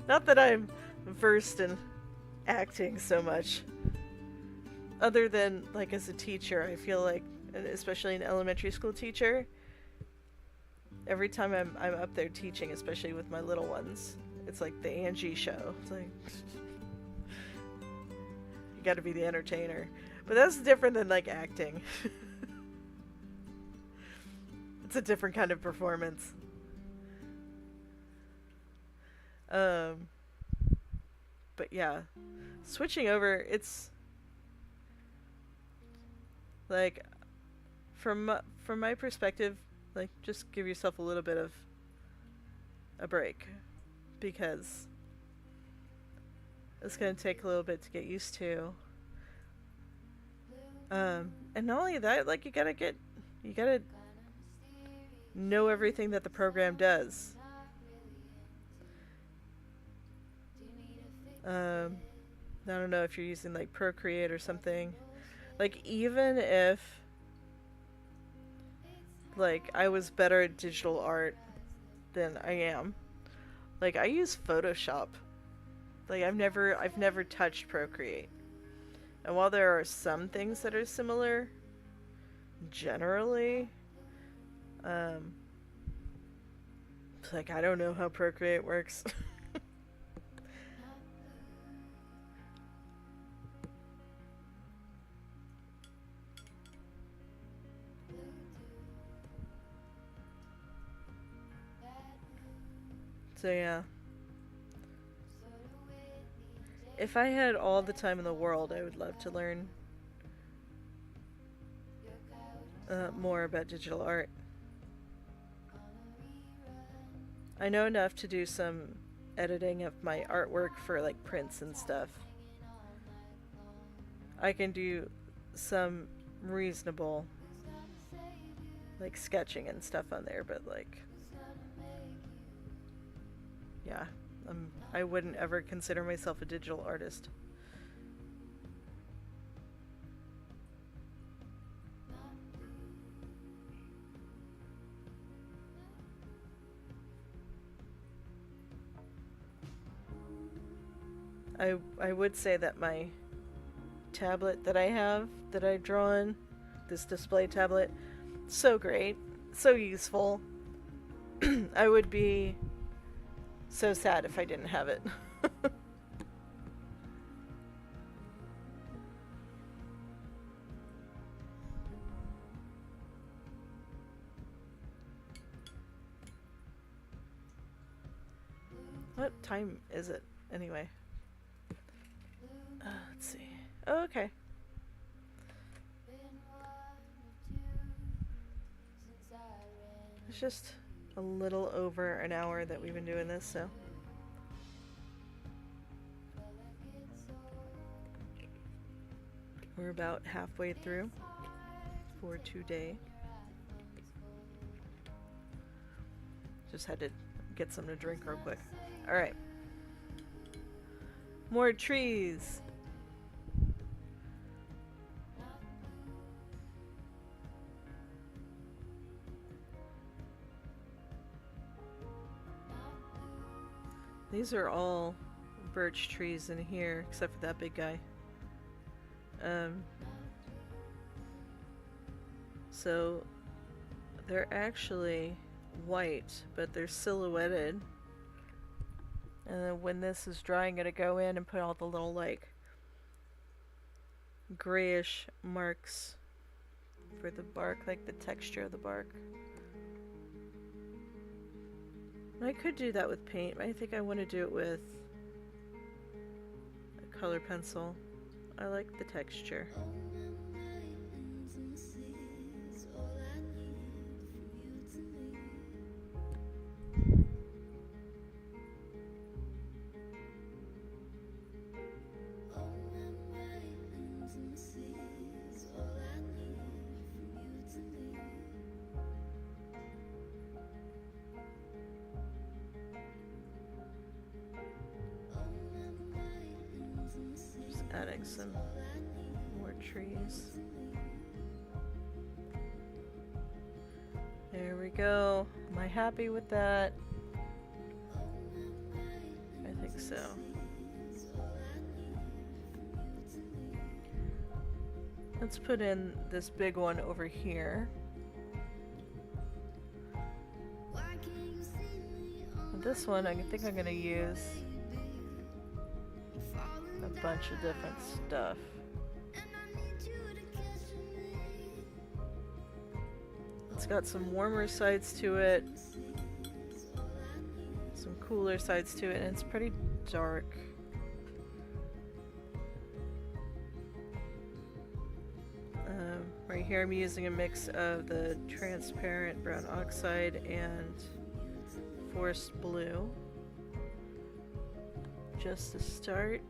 Not that I'm versed in acting so much. Other than, like, as a teacher, I feel like, especially an elementary school teacher, every time I'm up there teaching, especially with my little ones, it's like the Angie show. It's like, you gotta be the entertainer. But that's different than, like, acting. It's a different kind of performance. But yeah, switching over, it's like, from my perspective, like, just give yourself a little bit of a break, because it's gonna take a little bit to get used to. And not only that, like, you gotta know everything that the program does. I don't know if you're using, like, Procreate or something. Like, even if, like, I was better at digital art than I am, like, I use Photoshop. Like, I've never touched Procreate. And while there are some things that are similar, generally, it's like, I don't know how Procreate works. So yeah. If I had all the time in the world, I would love to learn more about digital art. I know enough to do some editing of my artwork for, like, prints and stuff. I can do some reasonable, like, sketching and stuff on there, but, like, yeah, I wouldn't ever consider myself a digital artist. I would say that my tablet that I have, that I draw on, this display tablet, so great, so useful. I would be so sad if I didn't have it. What time is it anyway? Let's see. Oh, okay. It's just a little over an hour that we've been doing this, so. We're about halfway through for today. Just had to get something to drink real quick. Alright. More trees. These are all birch trees in here, except for that big guy. So they're actually white, but they're silhouetted. And then when this is dry, I'm gonna go in and put all the little, like, grayish marks for the bark, like the texture of the bark. I could do that with paint, but I think I want to do it with a color pencil. I like the texture. some more trees. There we go. Am I happy with that? I think so. Let's put in this big one over here. This one I think I'm gonna use a bunch of different stuff. It's got some warmer sides to it, some cooler sides to it, and it's pretty dark. Right here I'm using a mix of the transparent brown oxide and forest blue just to start.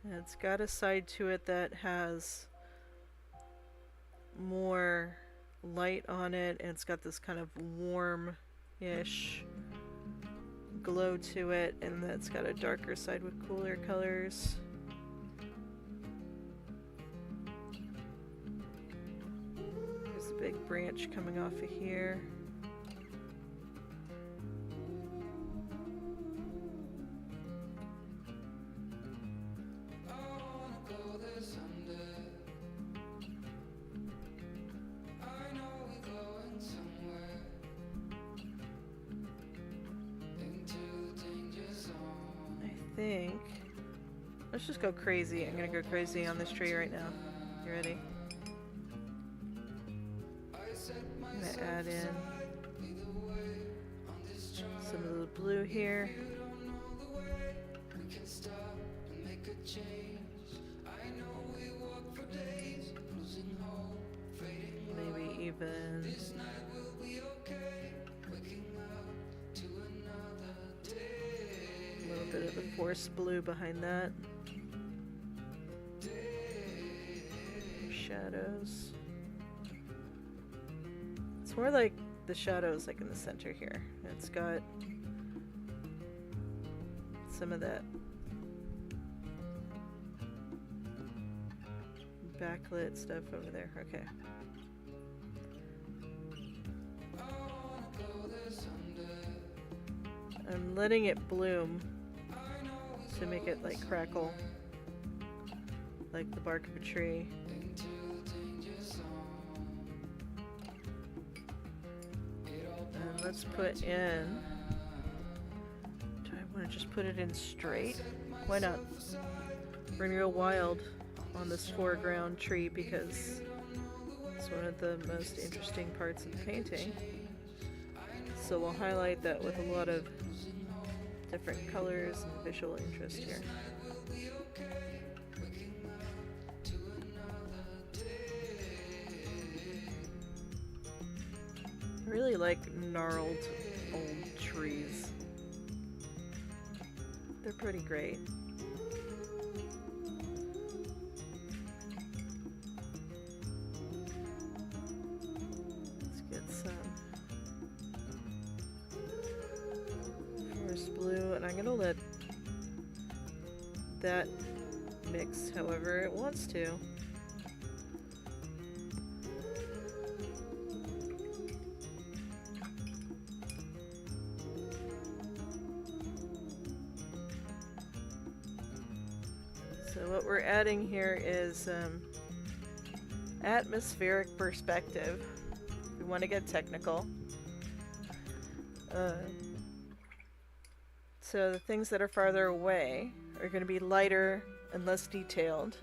And it's got a side to it that has more light on it, and it's got this kind of warm-ish glow to it, and then it's got a darker side with cooler colors. There's a big branch coming off of here. Let's just go crazy. I'm gonna go crazy on this tree right now. You ready? I'm gonna add in some of the blue here. Maybe even a little bit of the forest blue behind that. Shadows. It's more like the shadows like in the center here. It's got some of that backlit stuff over there. Okay. I'm letting it bloom to make it like crackle like the bark of a tree. And let's put in, do I want to just put it in straight? Why not? We're gonna go wild on this foreground tree because it's one of the most interesting parts of the painting. So we'll highlight that with a lot of different colors and visual interest here. I really like gnarled old trees. They're pretty great. Let's get some forest blue, and I'm gonna let that mix however it wants to. So what we're adding here is atmospheric perspective. We want to get technical. So the things that are farther away are going to be lighter and less detailed.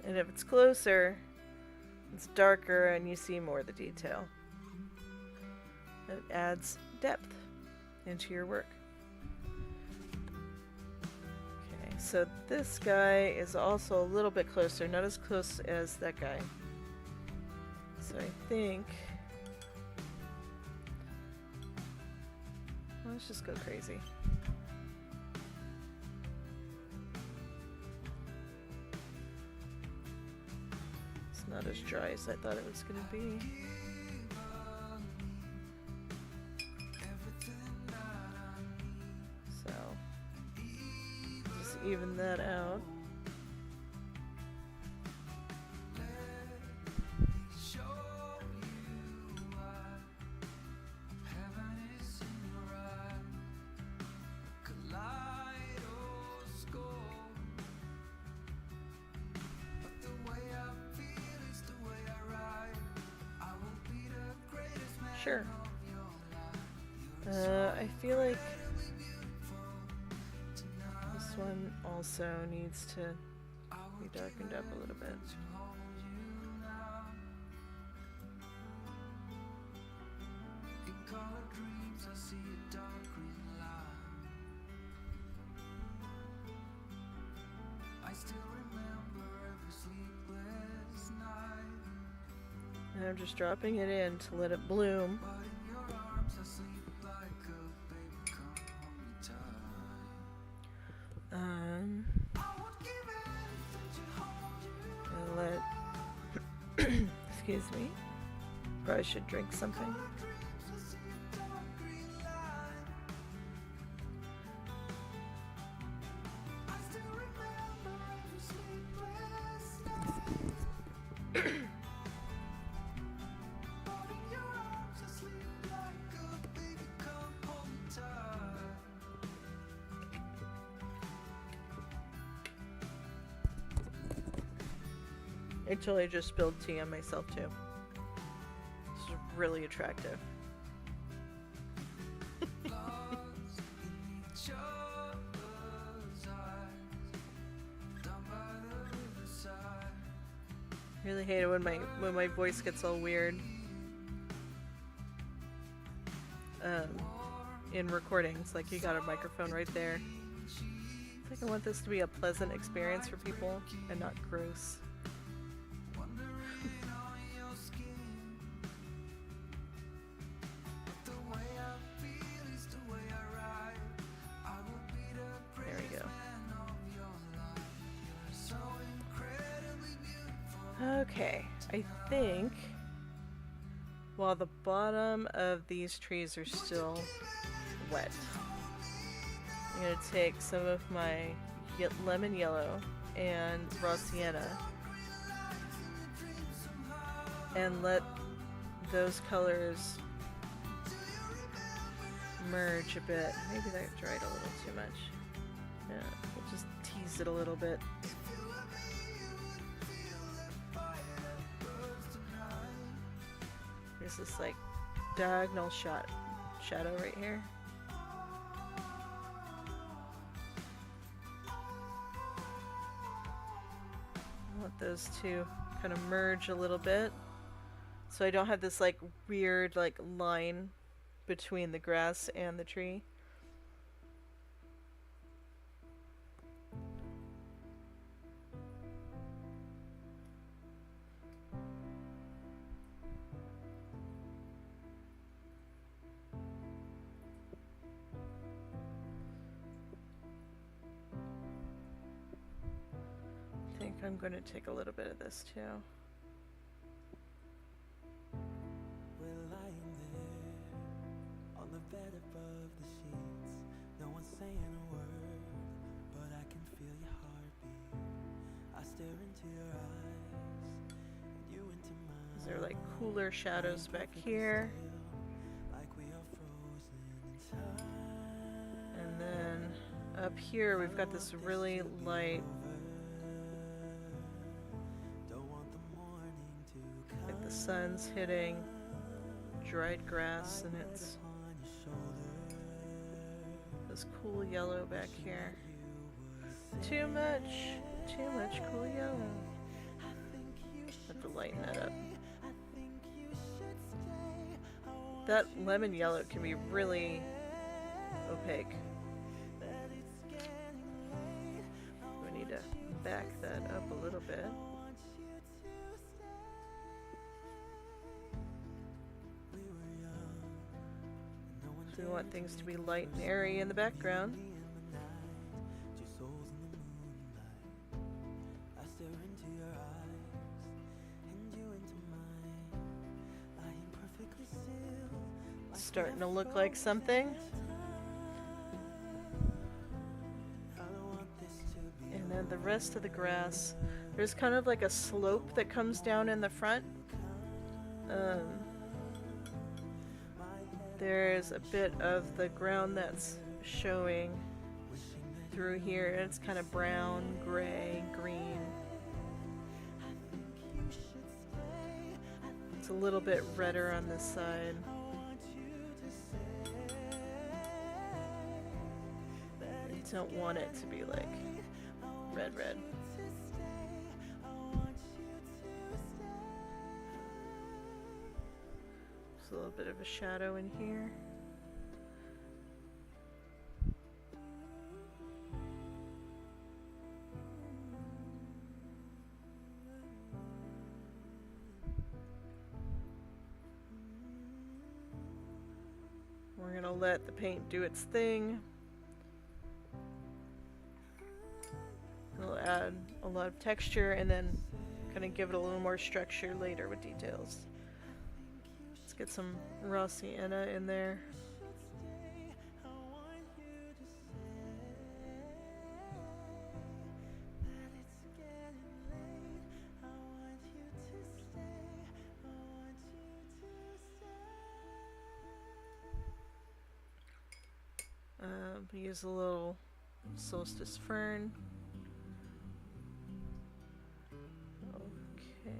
And if it's closer, it's darker and you see more of the detail. It adds depth into your work. So this guy is also a little bit closer, not as close as that guy. So I think, well, let's just go crazy. It's not as dry as I thought it was going to be. even that out. Sure. I feel like this one also needs to be darkened up a little bit. And I'm just dropping it in to let it bloom. And let excuse me. Probably should drink something. I totally just spilled tea on myself too. This is really attractive. Really hate it when my voice gets all weird. In recordings, like you got a microphone right there. I think I want this to be a pleasant experience for people and not gross. There we go. Okay, I think while the bottom of these trees are still wet, I'm going to take some of my lemon yellow and raw sienna and let those colors merge a bit. Maybe that dried a little too much. Yeah, we'll just tease it a little bit. There's this like diagonal shadow right here. I want those two kind of merge a little bit, so I don't have this like weird like line between the grass and the tree. I think I'm going to take a little bit of this too. We're lying there on the bed above the sheets. No one's saying a word, but I can feel your heartbeat. I stare into your eyes, and you into mine. There are like cooler shadows back here. Like we are frozen in time. And then up here we've got this really light, like the sun's hitting dried grass, and it's this cool yellow back here. Too much cool yellow. Have to lighten that up. That lemon yellow can be really opaque. We need to back that up a little bit. So we want things to be light and airy in the background. Starting to look like something. the rest of the grass. There's kind of like a slope that comes down in the front. There's a bit of the ground that's showing through here, and it's kind of brown, gray, green. It's a little bit redder on this side. I don't want it to be like red. There's a little bit of a shadow in here. We're gonna let the paint do its thing. It'll add a lot of texture and then kind of give it a little more structure later with details. Let's get some raw sienna in there. Use a little solstice fern. Okay.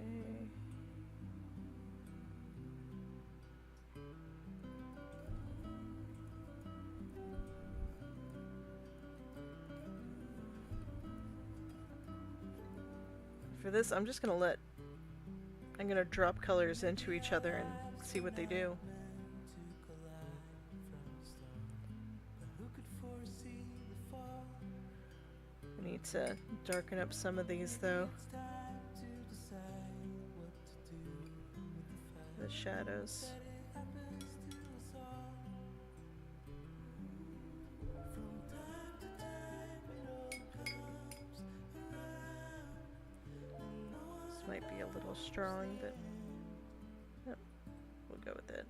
For this, I'm gonna drop colors into each other and see what they do. I need to darken up some of these though. The shadows. This might be a little strong, but yep, we'll go with it.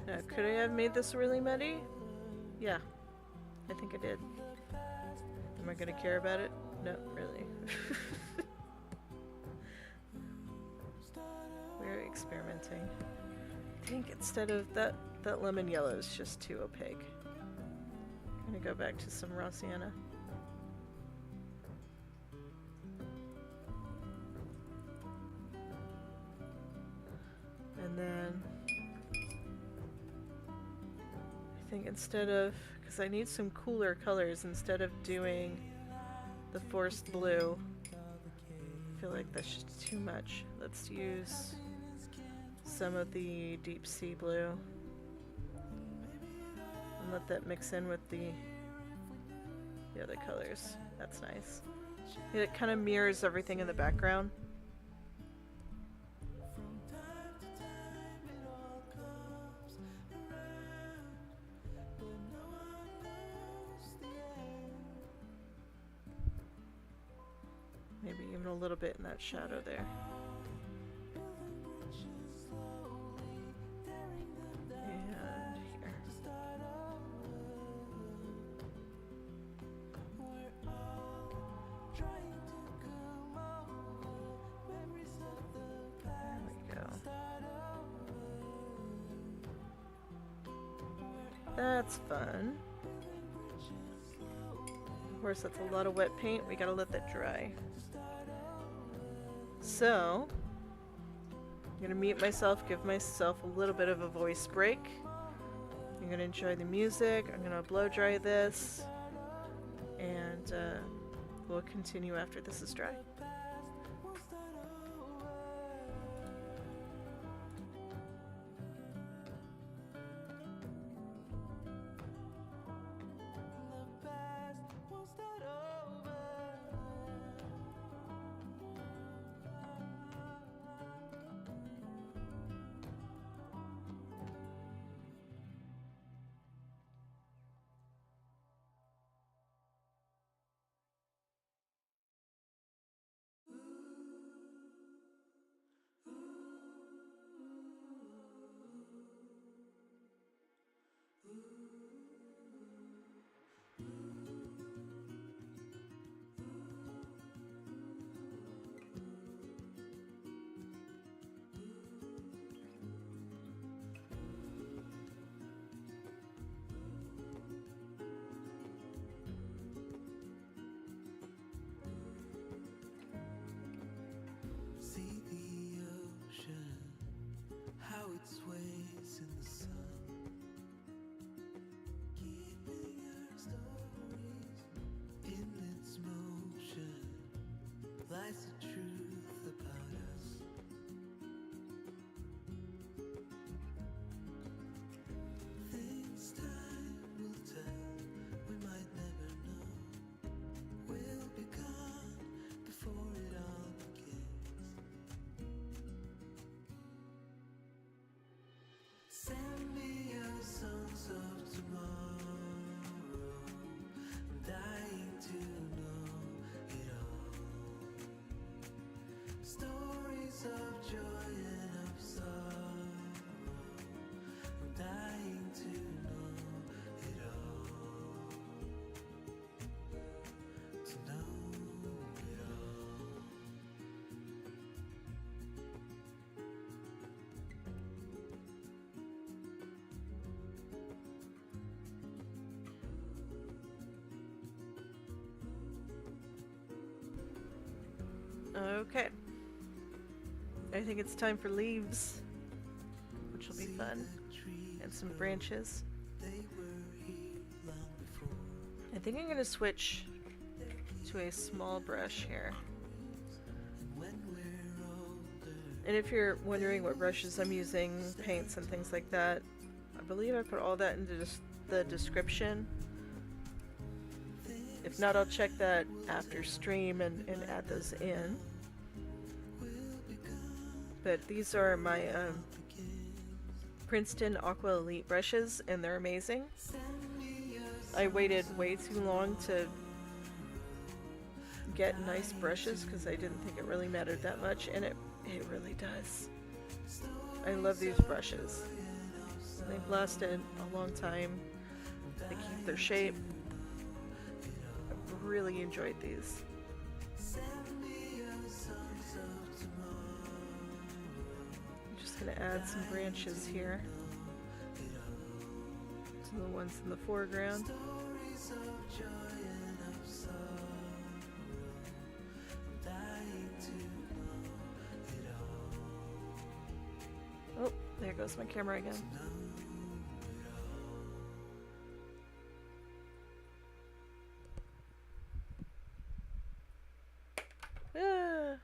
Now, could I have made this really muddy? Yeah, I think I did. Am I gonna care about it? No, really. We're experimenting. I think instead of that lemon yellow is just too opaque. I'm gonna go back to some raw sienna. And then I think instead of, because I need some cooler colors, instead of doing the forest blue, I feel like that's just too much. Let's use some of the deep sea blue and let that mix in with the other colors. That's nice. It kind of mirrors everything in the background. Maybe even a little bit in that shadow there. And here. There we go. That's fun. Of course, that's a lot of wet paint. We gotta let that dry. So, I'm gonna mute myself, give myself a little bit of a voice break. I'm gonna enjoy the music. I'm gonna blow dry this, and we'll continue after this is dry. Okay. I think it's time for leaves, which will be fun, and some branches. I think I'm going to switch to a small brush here. And if you're wondering what brushes I'm using, paints and things like that, I believe I put all that into the description. If not, I'll check that after stream and add those in. But these are my Princeton Aqua Elite brushes, and they're amazing. I waited way too long to get nice brushes because I didn't think it really mattered that much, and it really does. I love these brushes. They've lasted a long time. They keep their shape. I've really enjoyed these. I'm just going to add some branches here to the ones in the foreground. Oh, there goes my camera again. Ah.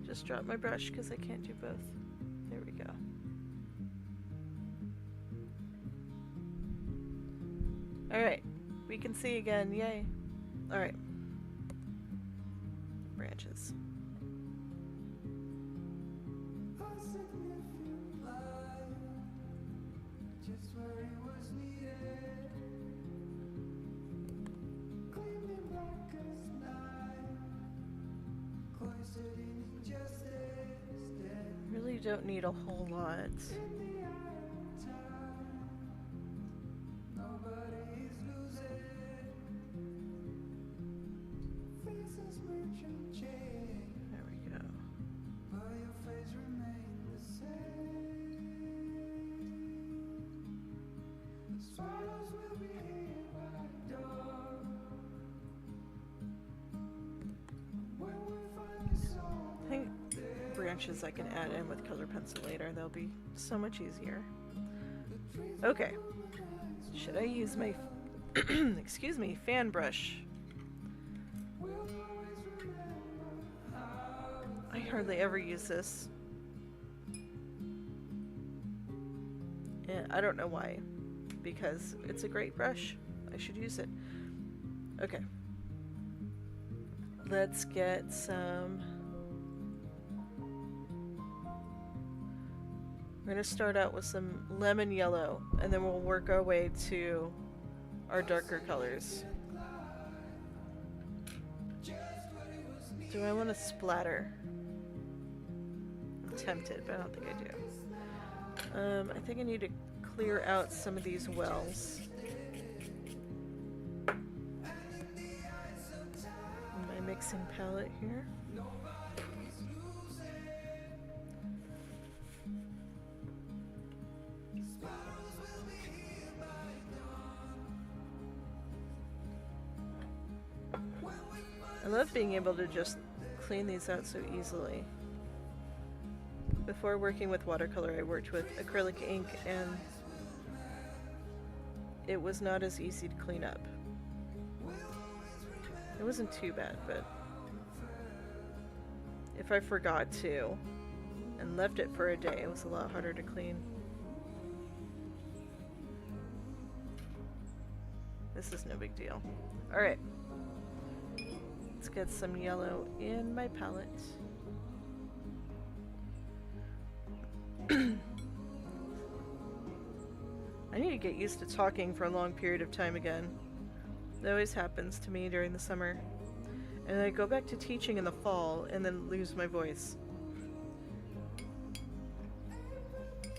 Just dropped my brush because I can't do both. There we go. Alright, we can see again, yay. Alright. Branches. Really don't need a whole lot. There we go. I think branches I can add in with color pencil later. They'll be so much easier. Okay. Should I use my excuse me, fan brush? I hardly ever use this. And I don't know why. Because it's a great brush. I should use it. Okay. Let's get some... We're going to start out with some lemon yellow, and then we'll work our way to our darker colors. Do I want to splatter? I'm tempted, but I don't think I do. I think I need to clear out some of these wells. My mixing palette here. I love being able to just clean these out so easily. Before working with watercolor, I worked with acrylic ink, and it was not as easy to clean up. It wasn't too bad, but if I forgot to and left it for a day, it was a lot harder to clean. This is no big deal. Alright. Let's get some yellow in my palette. I need to get used to talking for a long period of time again. That always happens to me during the summer. And I go back to teaching in the fall and then lose my voice.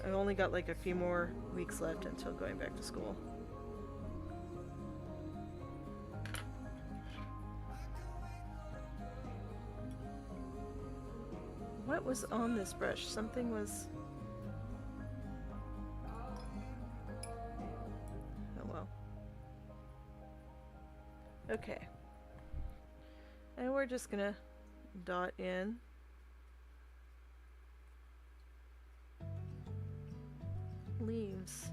I've only got like a few more weeks left until going back to school. What was on this brush? Something was... Oh well. Okay. And we're just gonna dot in leaves.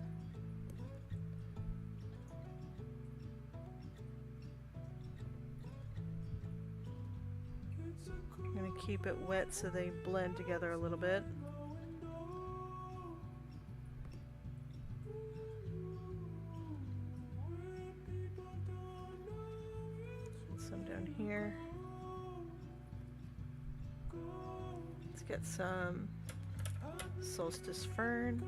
I'm gonna keep it wet so they blend together a little bit. Some down here. Let's get some solstice fern.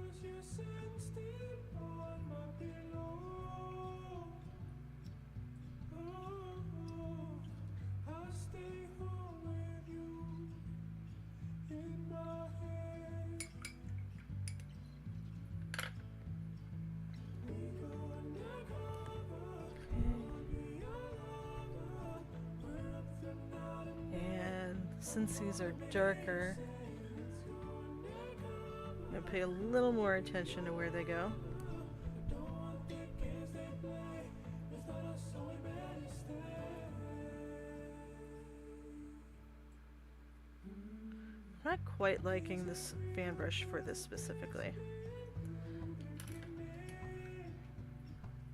Since these are darker, I'm going to pay a little more attention to where they go. I'm not quite liking this fan brush for this specifically.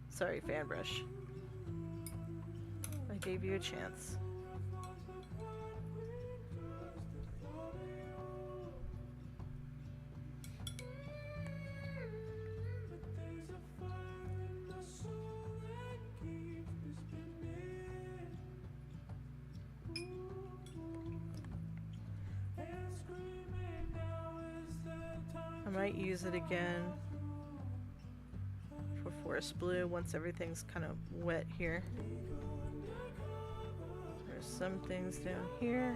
Sorry, fan brush. I gave you a chance. I might use it again for forest blue once everything's kind of wet here. There's some things down here.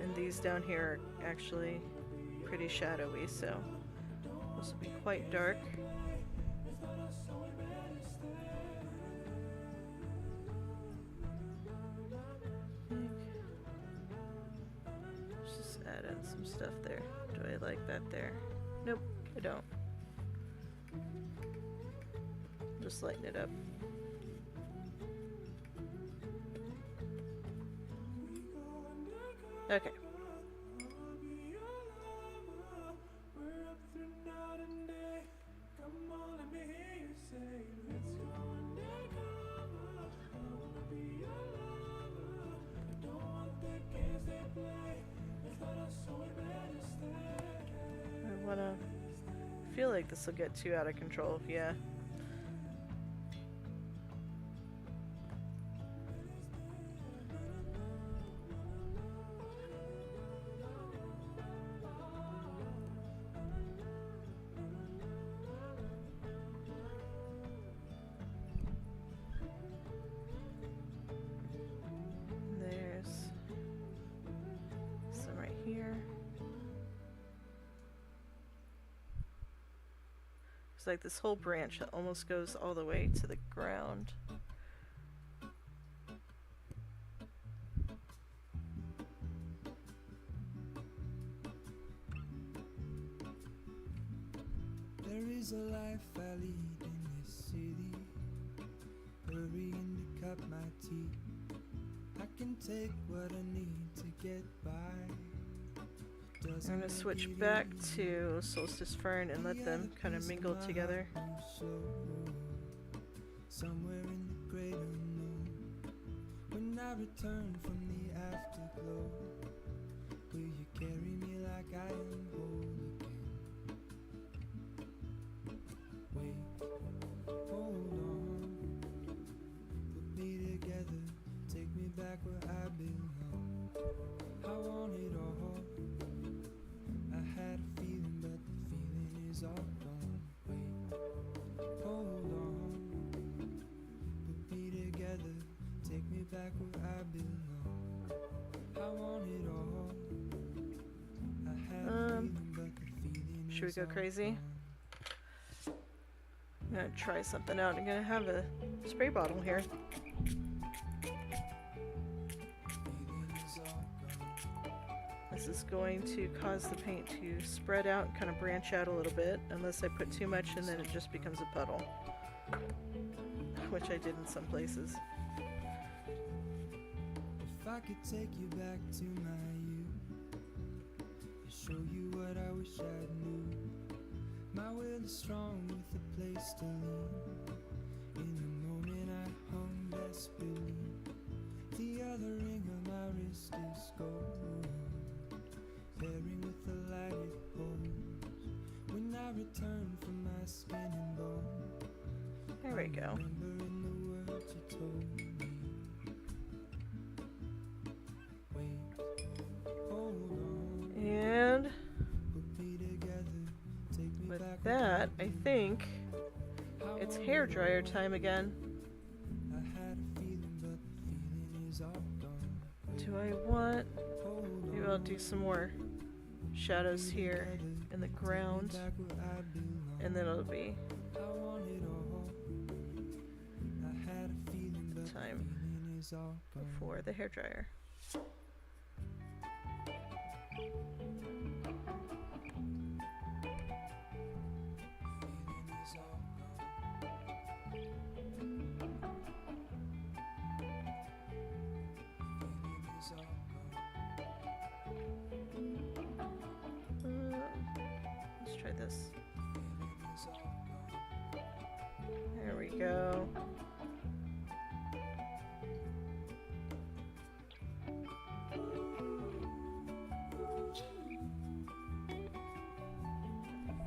And these down here are actually pretty shadowy, so this will be quite dark. Some stuff there. Do I like that there? Nope, I don't. Just lighten it up. Okay. I feel like this will get too out of control, yeah. There's some right here. It's like this whole branch that almost goes all the way to the ground. There is a life I lead in this city, hurrying to cut my teeth. I can take what I need to get by. I'm going to switch back to Solstice Fern and let them kind of mingle together. Somewhere in the great unknown, when I return from the afterglow, will you carry me like I am whole again? Wait, hold on, put me together, take me back where I belong. I want it all. I had a feeling, but the feeling is all gone. Wait, hold on, put me together, take me back where I belong. I want it all. I had a feeling, but the feeling should we is go all crazy? gone. I'm gonna try something out. I'm gonna have a spray bottle here. This is going to cause the paint to spread out and kind of branch out a little bit, unless I put too much and then it just becomes a puddle. which I did in some places. If I could take you back to my youth and show you what I wish I knew. My will is strong with a place to lean. In the moment I hung desperately. The other ring on my wrist is gold, pairing with the light it holds. When I return from my skin and bone, There we go. remembering the words you told me. Wait, hold on. And Put me together, take me with back that, I think how it's long hair dryer time again. I had a feeling, but the feeling is all gone. Do I want... Hold on. Maybe I'll do some more shadows here in the ground, Back where I belong. and then it'll be I want it all. I had a feeling, but the time feeling is all gone. for the hair dryer. Feeling is all gone. Feeling is all gone. Let's try this. Feeling is all gone. There we go.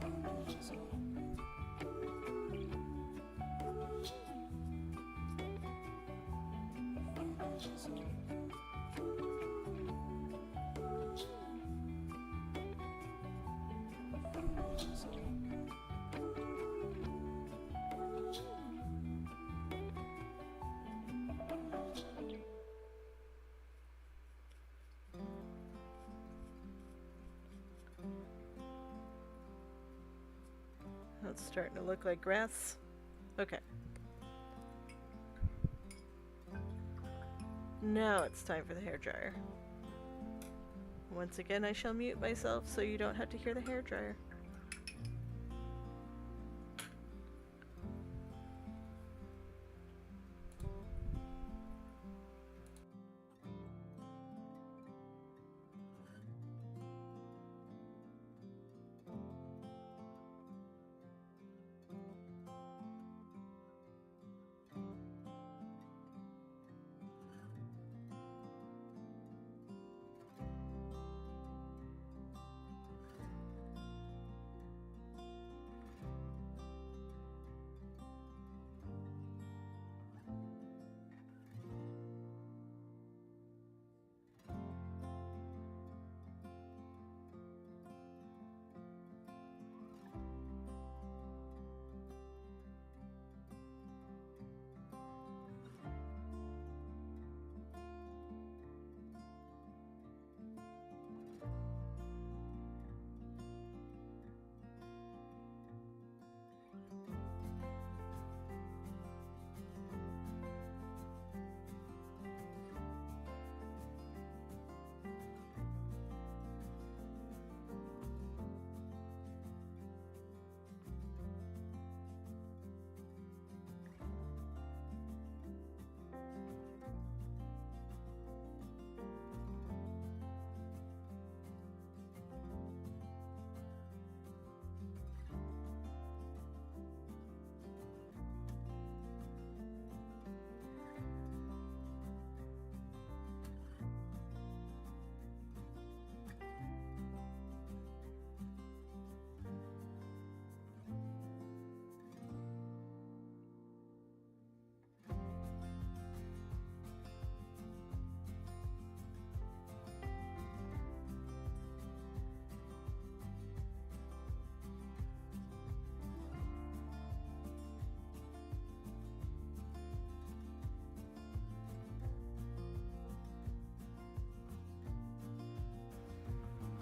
Feeling is all gone. Feeling is all gone. Feeling is all gone. That's starting to look like grass. Okay. Now it's time for the hair dryer. Once again, I shall mute myself so you don't have to hear the hair dryer.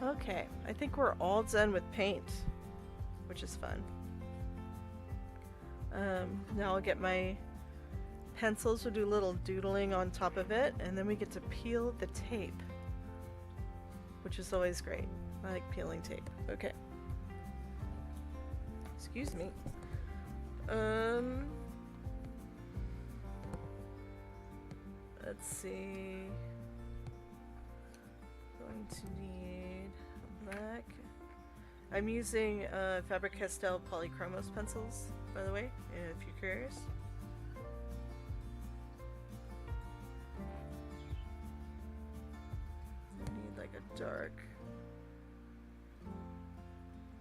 Okay, I think we're all done with paint, which is fun. Now I'll get my pencils, we'll do a little doodling on top of it, and then we get to peel the tape, which is always great. I like peeling tape. Okay. Excuse me. Let's see. Going to need black. I'm using Faber-Castell Polychromos pencils, by the way, if you're curious. I need like a dark,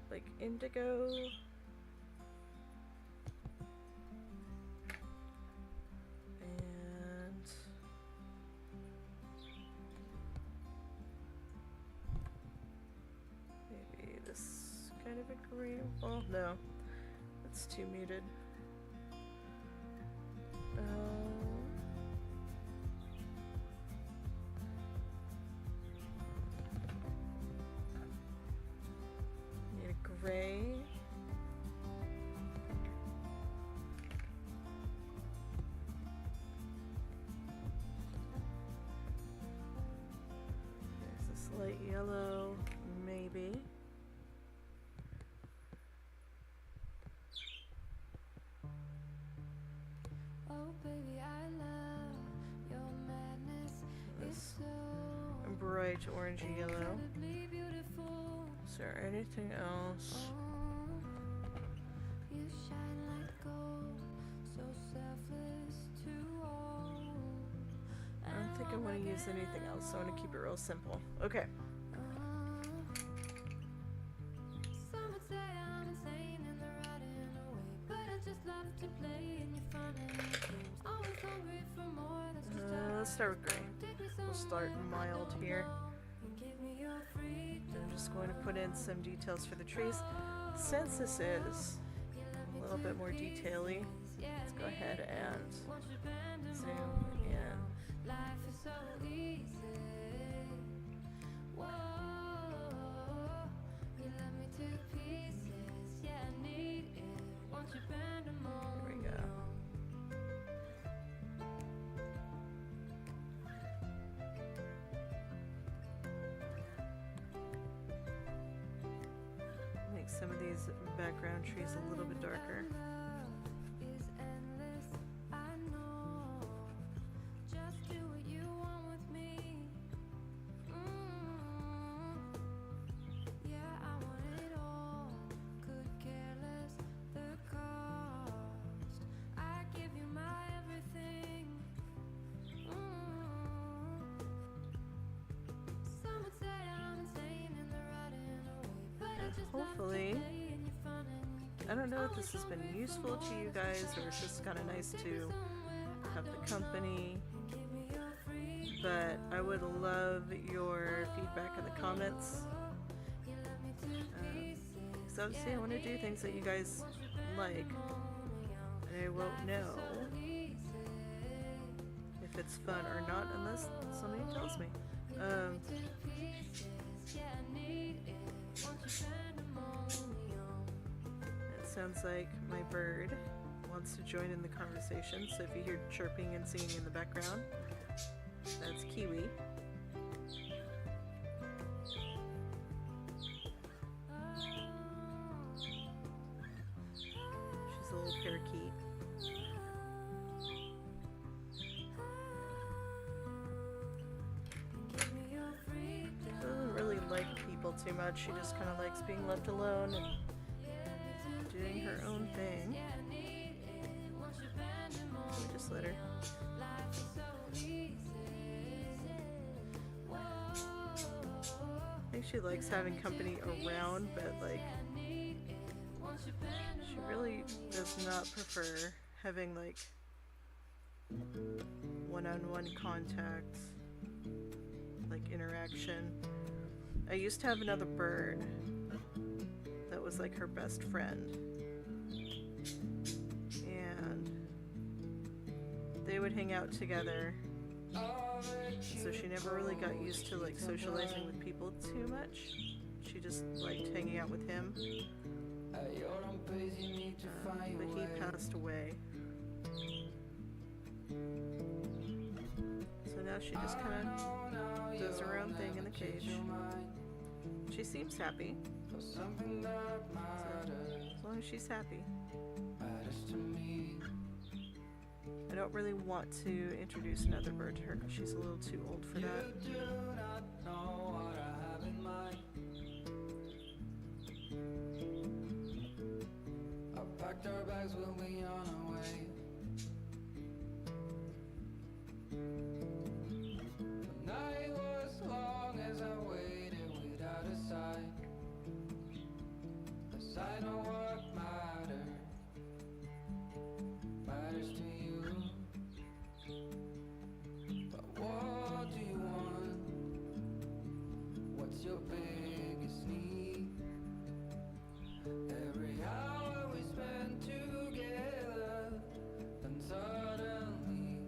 like indigo. And maybe this kind of a green. Well, no, it's too muted. Need a gray. There's this light yellow, maybe. Oh baby, I love your madness. It's so Bright orangey yellow. incredibly beautiful. Is there anything else? You shine like gold, so selfless to all. I don't think I want to use anything else, so I want to keep it real simple. Okay. Some would say I'm insane in the right in a way, but I just love to play and you're fun and your games. Always hungry for more. That's just how Let's start with gray. take me We'll start mild here. and give me your freedom. I'm just going to put in some details for the trees. Since this is a little bit more detail-y, let's go ahead and zoom in. Life is so easy. Whoa, you love me to pieces. Yeah, I need it. Want you pandemonium. Here we go. Make some of these background trees a little bit darker. Is endless, I know. Just do what you want with me. Yeah, I want it all. Could care less the cost. I give you my everything. Some would say I'm insane in the right in a way, but I just love to Hopefully, play and you're fun and you I don't know if this has been useful to you guys or it's just kind of nice to have the company, but I would love your feedback in the comments. Because obviously I want to do things that you guys like, and I won't know if it's fun or not unless somebody tells me. It sounds like my bird wants to join in the conversation, so if you hear chirping and singing in the background, that's Kiwi. She's a little parakeet. Doesn't really like people too much. She just kind of likes being left alone and doing her own thing. We just let her. I think she likes having company around, but like she really does not prefer having like one-on-one contact, like interaction. I used to have another bird that was like her best friend, and they would hang out together, so she never really got used to like socializing with people too much. She just liked hanging out with him, but he passed away, so now she just kind of does her own thing in the cage. She seems happy, so as long as she's happy. I don't really want to introduce another bird to her because she's a little too old for that. You do not know what I have in mind. I packed our bags, we'll be on our way. The night was long as I waited without a sign. As I know what matters to you. But what do you want? What's your biggest need? Every hour we spend together, then suddenly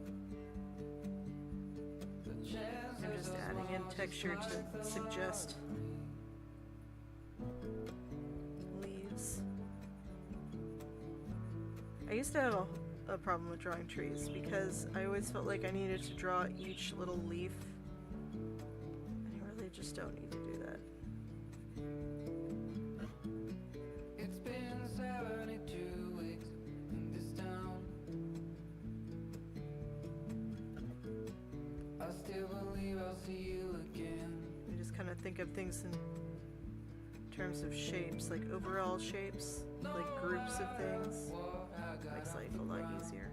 the chances I'm just adding in texture to suggest leaves. I used to have a problem with drawing trees because I always felt like I needed to draw each little leaf. And I really just don't need to do that. It's been 72 weeks in this town. I still believe I'll see you again. I just kind of think of things in terms of shapes, like overall shapes, like groups of things. Makes life a lot easier.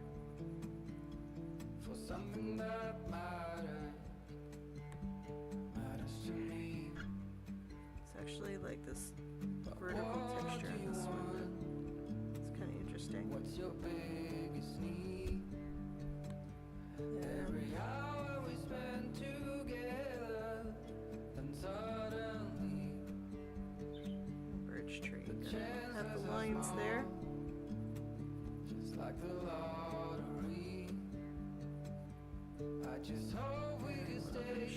For something that matters to me. It's actually like this vertical texture in this one. It's kind of interesting. What's your biggest need? Every hour we spend together, then suddenly Birch tree. Gonna have the lines there. just like the lottery. I just hope we can stay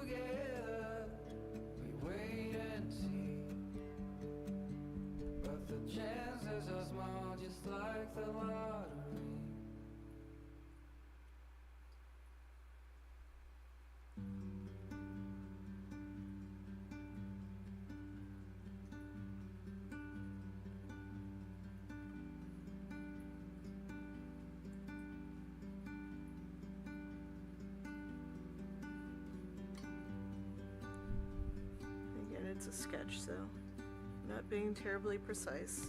together. We wait and see, but the chances are small, just like the lottery. Again, it's a sketch, so not being terribly precise.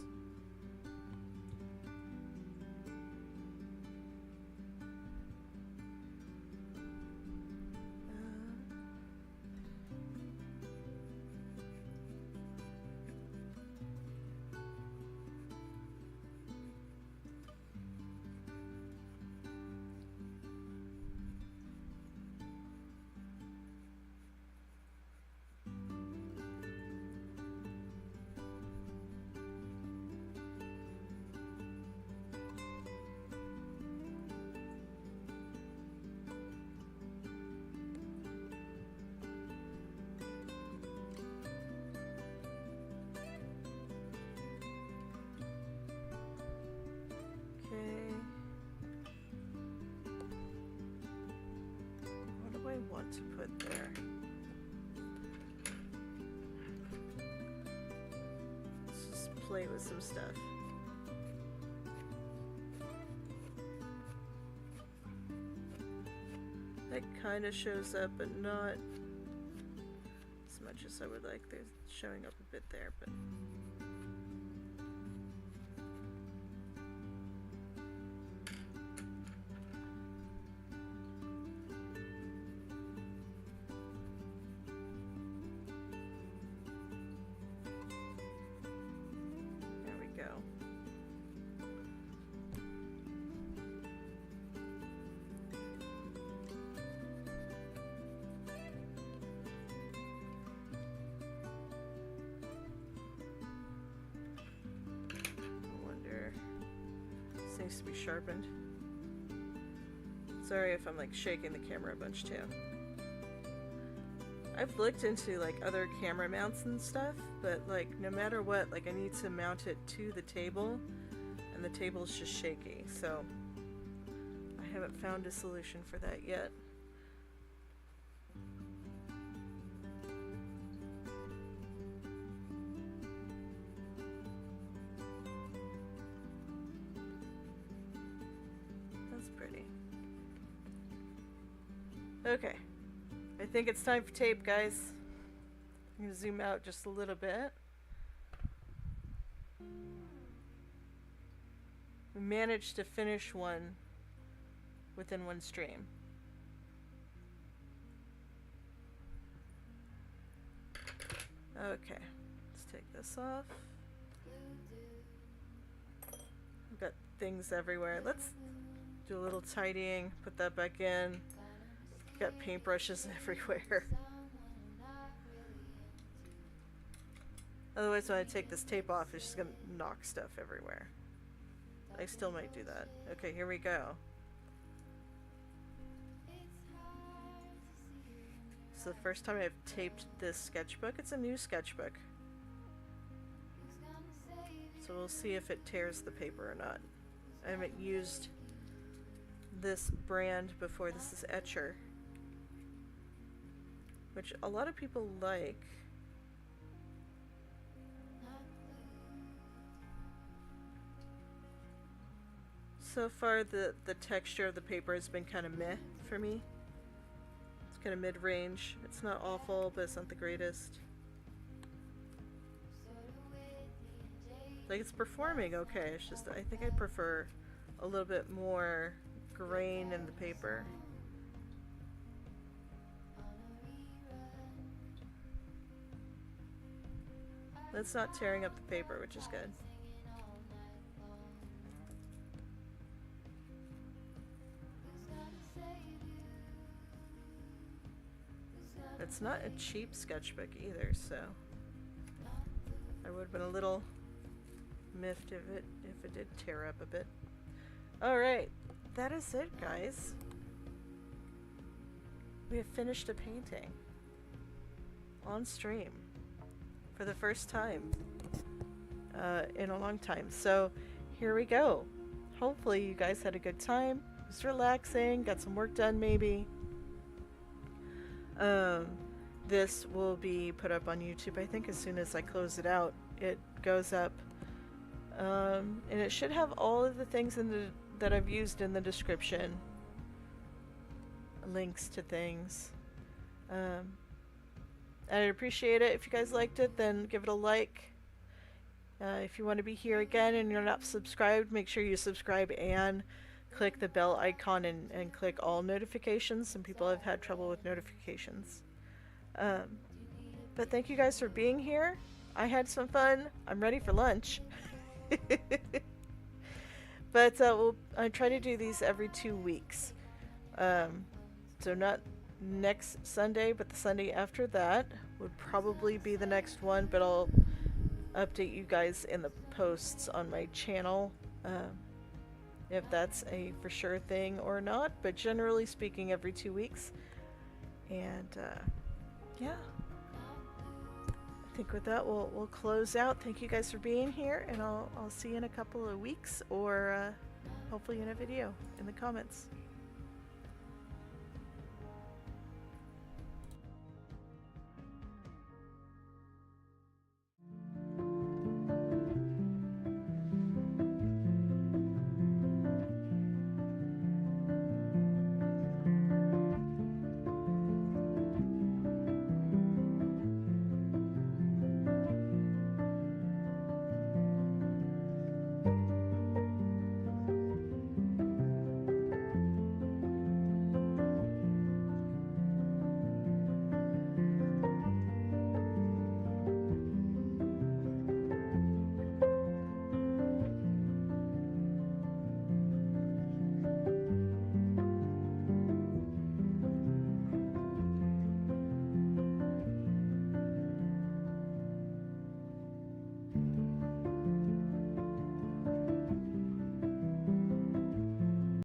I want to put there. Let's just play with some stuff. That kind of shows up, but not as much as I would like. There's showing up a bit there, but needs to be sharpened. Sorry if I'm like shaking the camera a bunch too. I've looked into like other camera mounts and stuff, but like no matter what, like I need to mount it to the table and the table's just shaky, so I haven't found a solution for that yet. That's pretty. Okay, I think it's time for tape, guys. I'm gonna zoom out just a little bit. We managed to finish one within one stream. Okay, let's take this off. I've got things everywhere. Let's do a little tidying, put that back in. Got paintbrushes everywhere. Otherwise, when I take this tape off, it's just gonna knock stuff everywhere. I still might do that. Okay, here we go. It's the first time I've taped this sketchbook. It's a new sketchbook. So we'll see if it tears the paper or not. I haven't used this brand before. This is Etcher, which a lot of people like. So far, the texture of the paper has been kind of meh for me. It's kind of mid-range. It's not awful, but it's not the greatest. Like, it's performing okay. It's just, I think I prefer a little bit more grain in the paper. That's not tearing up the paper, which is good. It's not a cheap sketchbook either, so I would have been a little miffed if it did tear up a bit. Alright, that is it, guys. We have finished a painting on stream for the first time in a long time. So here we go. Hopefully you guys had a good time. It was relaxing, got some work done maybe. This will be put up on YouTube, I think, as soon as I close it out. It goes up. And it should have all of the things that I've used in the description. Links to things. I'd appreciate it if you guys liked it, then give it a like. If you want to be here again and you're not subscribed, make sure you subscribe and click the bell icon and click all notifications. Some people have had trouble with notifications. But thank you guys for being here. I had some fun. I'm ready for lunch. But I try to do these every 2 weeks. So not next Sunday, but the Sunday after that would probably be the next one, but I'll update you guys in the posts on my channel if that's a for sure thing or not, but generally speaking every 2 weeks. And yeah, I think with that we'll close out. Thank you guys for being here, and I'll see you in a couple of weeks, or hopefully in a video in the comments.